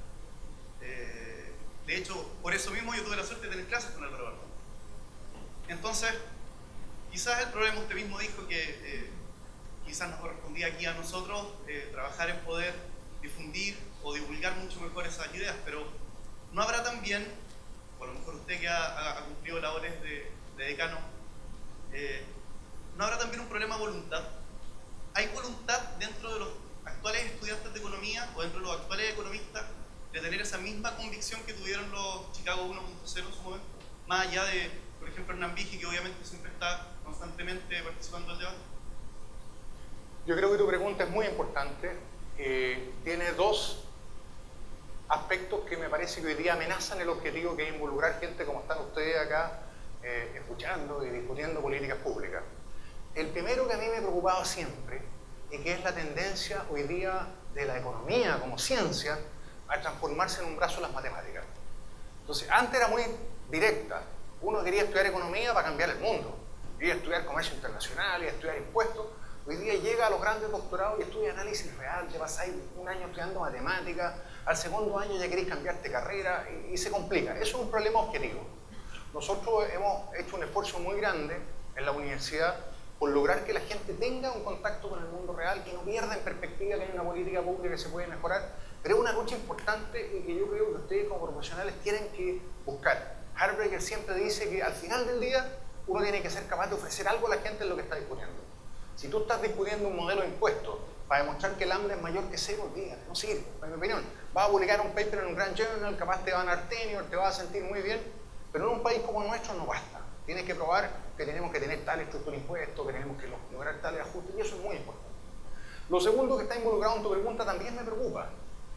De hecho, por eso mismo yo tuve la suerte de tener clases con Álvaro Bardón. Entonces, quizás el problema, usted mismo dijo que quizás nos correspondía aquí a nosotros trabajar en poder difundir o divulgar mucho mejor esas ideas, pero no habrá también, o a lo mejor usted que ha cumplido labores de decano, no habrá también un problema de voluntad. ¿Hay voluntad dentro de los actuales estudiantes de economía o dentro de los actuales economistas de tener esa misma convicción que tuvieron los Chicago 1.0 en su momento? Más allá de, por ejemplo, Hernán Vigi, que obviamente siempre está constantemente participando del debate. Yo creo que tu pregunta es muy importante. Tiene dos aspectos que me parece que hoy día amenazan el objetivo, que es involucrar gente como están ustedes acá escuchando y discutiendo políticas públicas. El primero, que a mí me ha preocupado siempre, y que es la tendencia hoy día de la economía como ciencia a transformarse en un brazo de las matemáticas. Entonces, antes era muy directa. Uno quería estudiar economía para cambiar el mundo. Quería estudiar comercio internacional y estudiar impuestos. Hoy día llega a los grandes doctorados y estudia análisis real, te pasáis un año estudiando matemáticas, al segundo año ya queréis cambiarte carrera y se complica. Eso es un problema objetivo. Nosotros hemos hecho un esfuerzo muy grande en la universidad por lograr que la gente tenga un contacto con el mundo real, que no pierda en perspectiva que hay una política pública que se puede mejorar, pero es una lucha importante y que yo creo que ustedes como profesionales tienen que buscar. Harberger siempre dice que al final del día uno tiene que ser capaz de ofrecer algo a la gente en lo que está discutiendo. Si tú estás discutiendo un modelo de impuestos para demostrar que el hambre es mayor que cero, olvídate, no sirve, en mi opinión. Vas a publicar un paper en un Grand Journal, capaz te va a dar tenure, te vas a sentir muy bien, pero en un país como el nuestro no basta. Tienes que probar que tenemos que tener tal estructura de impuestos, que tenemos que lograr tales ajustes, y eso es muy importante. Lo segundo que está involucrado en tu pregunta también me preocupa.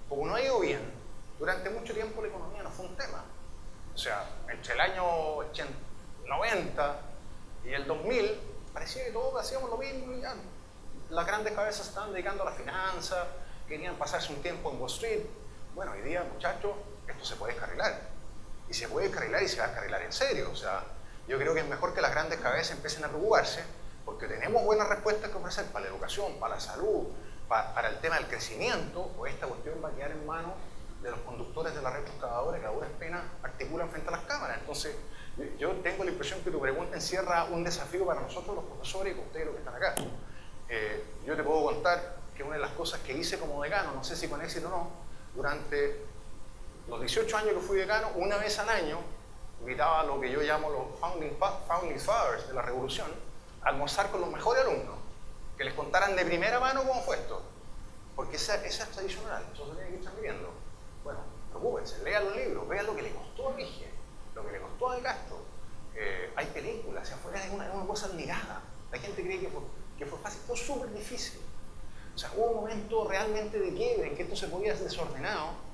Como no ha ido bien, durante mucho tiempo la economía no fue un tema. O sea, entre el año 90 y el 2000, parecía que todos hacíamos lo mismo y ya. Las grandes cabezas estaban dedicando a la finanza, querían pasarse un tiempo en Wall Street. Bueno, hoy día, muchachos, esto se puede descarrilar. Y se puede descarrilar y se va a descarrilar en serio. O sea, yo creo que es mejor que las grandes cabezas empiecen a preocuparse, porque tenemos buenas respuestas que ofrecer para la educación, para la salud, para el tema del crecimiento, o esta cuestión va a quedar en manos de los conductores de la red excavadora que a duras penas articulan frente a las cámaras. Entonces, yo tengo la impresión que tu pregunta encierra un desafío para nosotros los profesores y para ustedes los que están acá. Yo te puedo contar que una de las cosas que hice como decano, no sé si con éxito o no, durante los 18 años que fui decano, una vez al año, invitaba a lo que yo llamo los founding fathers de la revolución, a almorzar con los mejores alumnos, que les contaran de primera mano cómo fue esto. Porque esa es tradicional, eso se tiene que ir transmitiendo. Bueno, preocúpense, lean los libros, vean lo que le costó a Rige, lo que le costó a De Castro. Hay películas, si afuera es una cosa admirada. La gente cree que fue fácil, fue súper difícil. O sea, hubo un momento realmente de quiebre en que esto se podía hacer desordenado,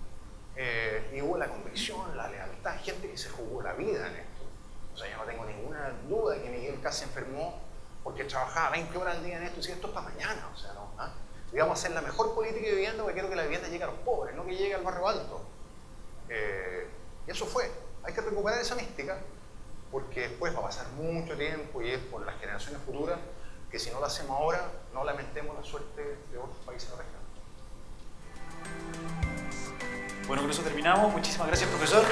y hubo la convicción, la lealtad, gente que se jugó la vida en esto. O sea, yo no tengo ninguna duda de que Miguel casi se enfermó porque trabajaba 20 horas al día en esto y decía, esto es para mañana, o sea, no, Y vamos a hacer la mejor política de vivienda porque quiero que la vivienda llegue a los pobres, no que llegue al barrio alto. Y eso fue. Hay que recuperar esa mística porque después va a pasar mucho tiempo y es por las generaciones futuras que si no lo hacemos ahora, no lamentemos la suerte de otros países de la región. Bueno, con eso terminamos. Muchísimas gracias, profesor.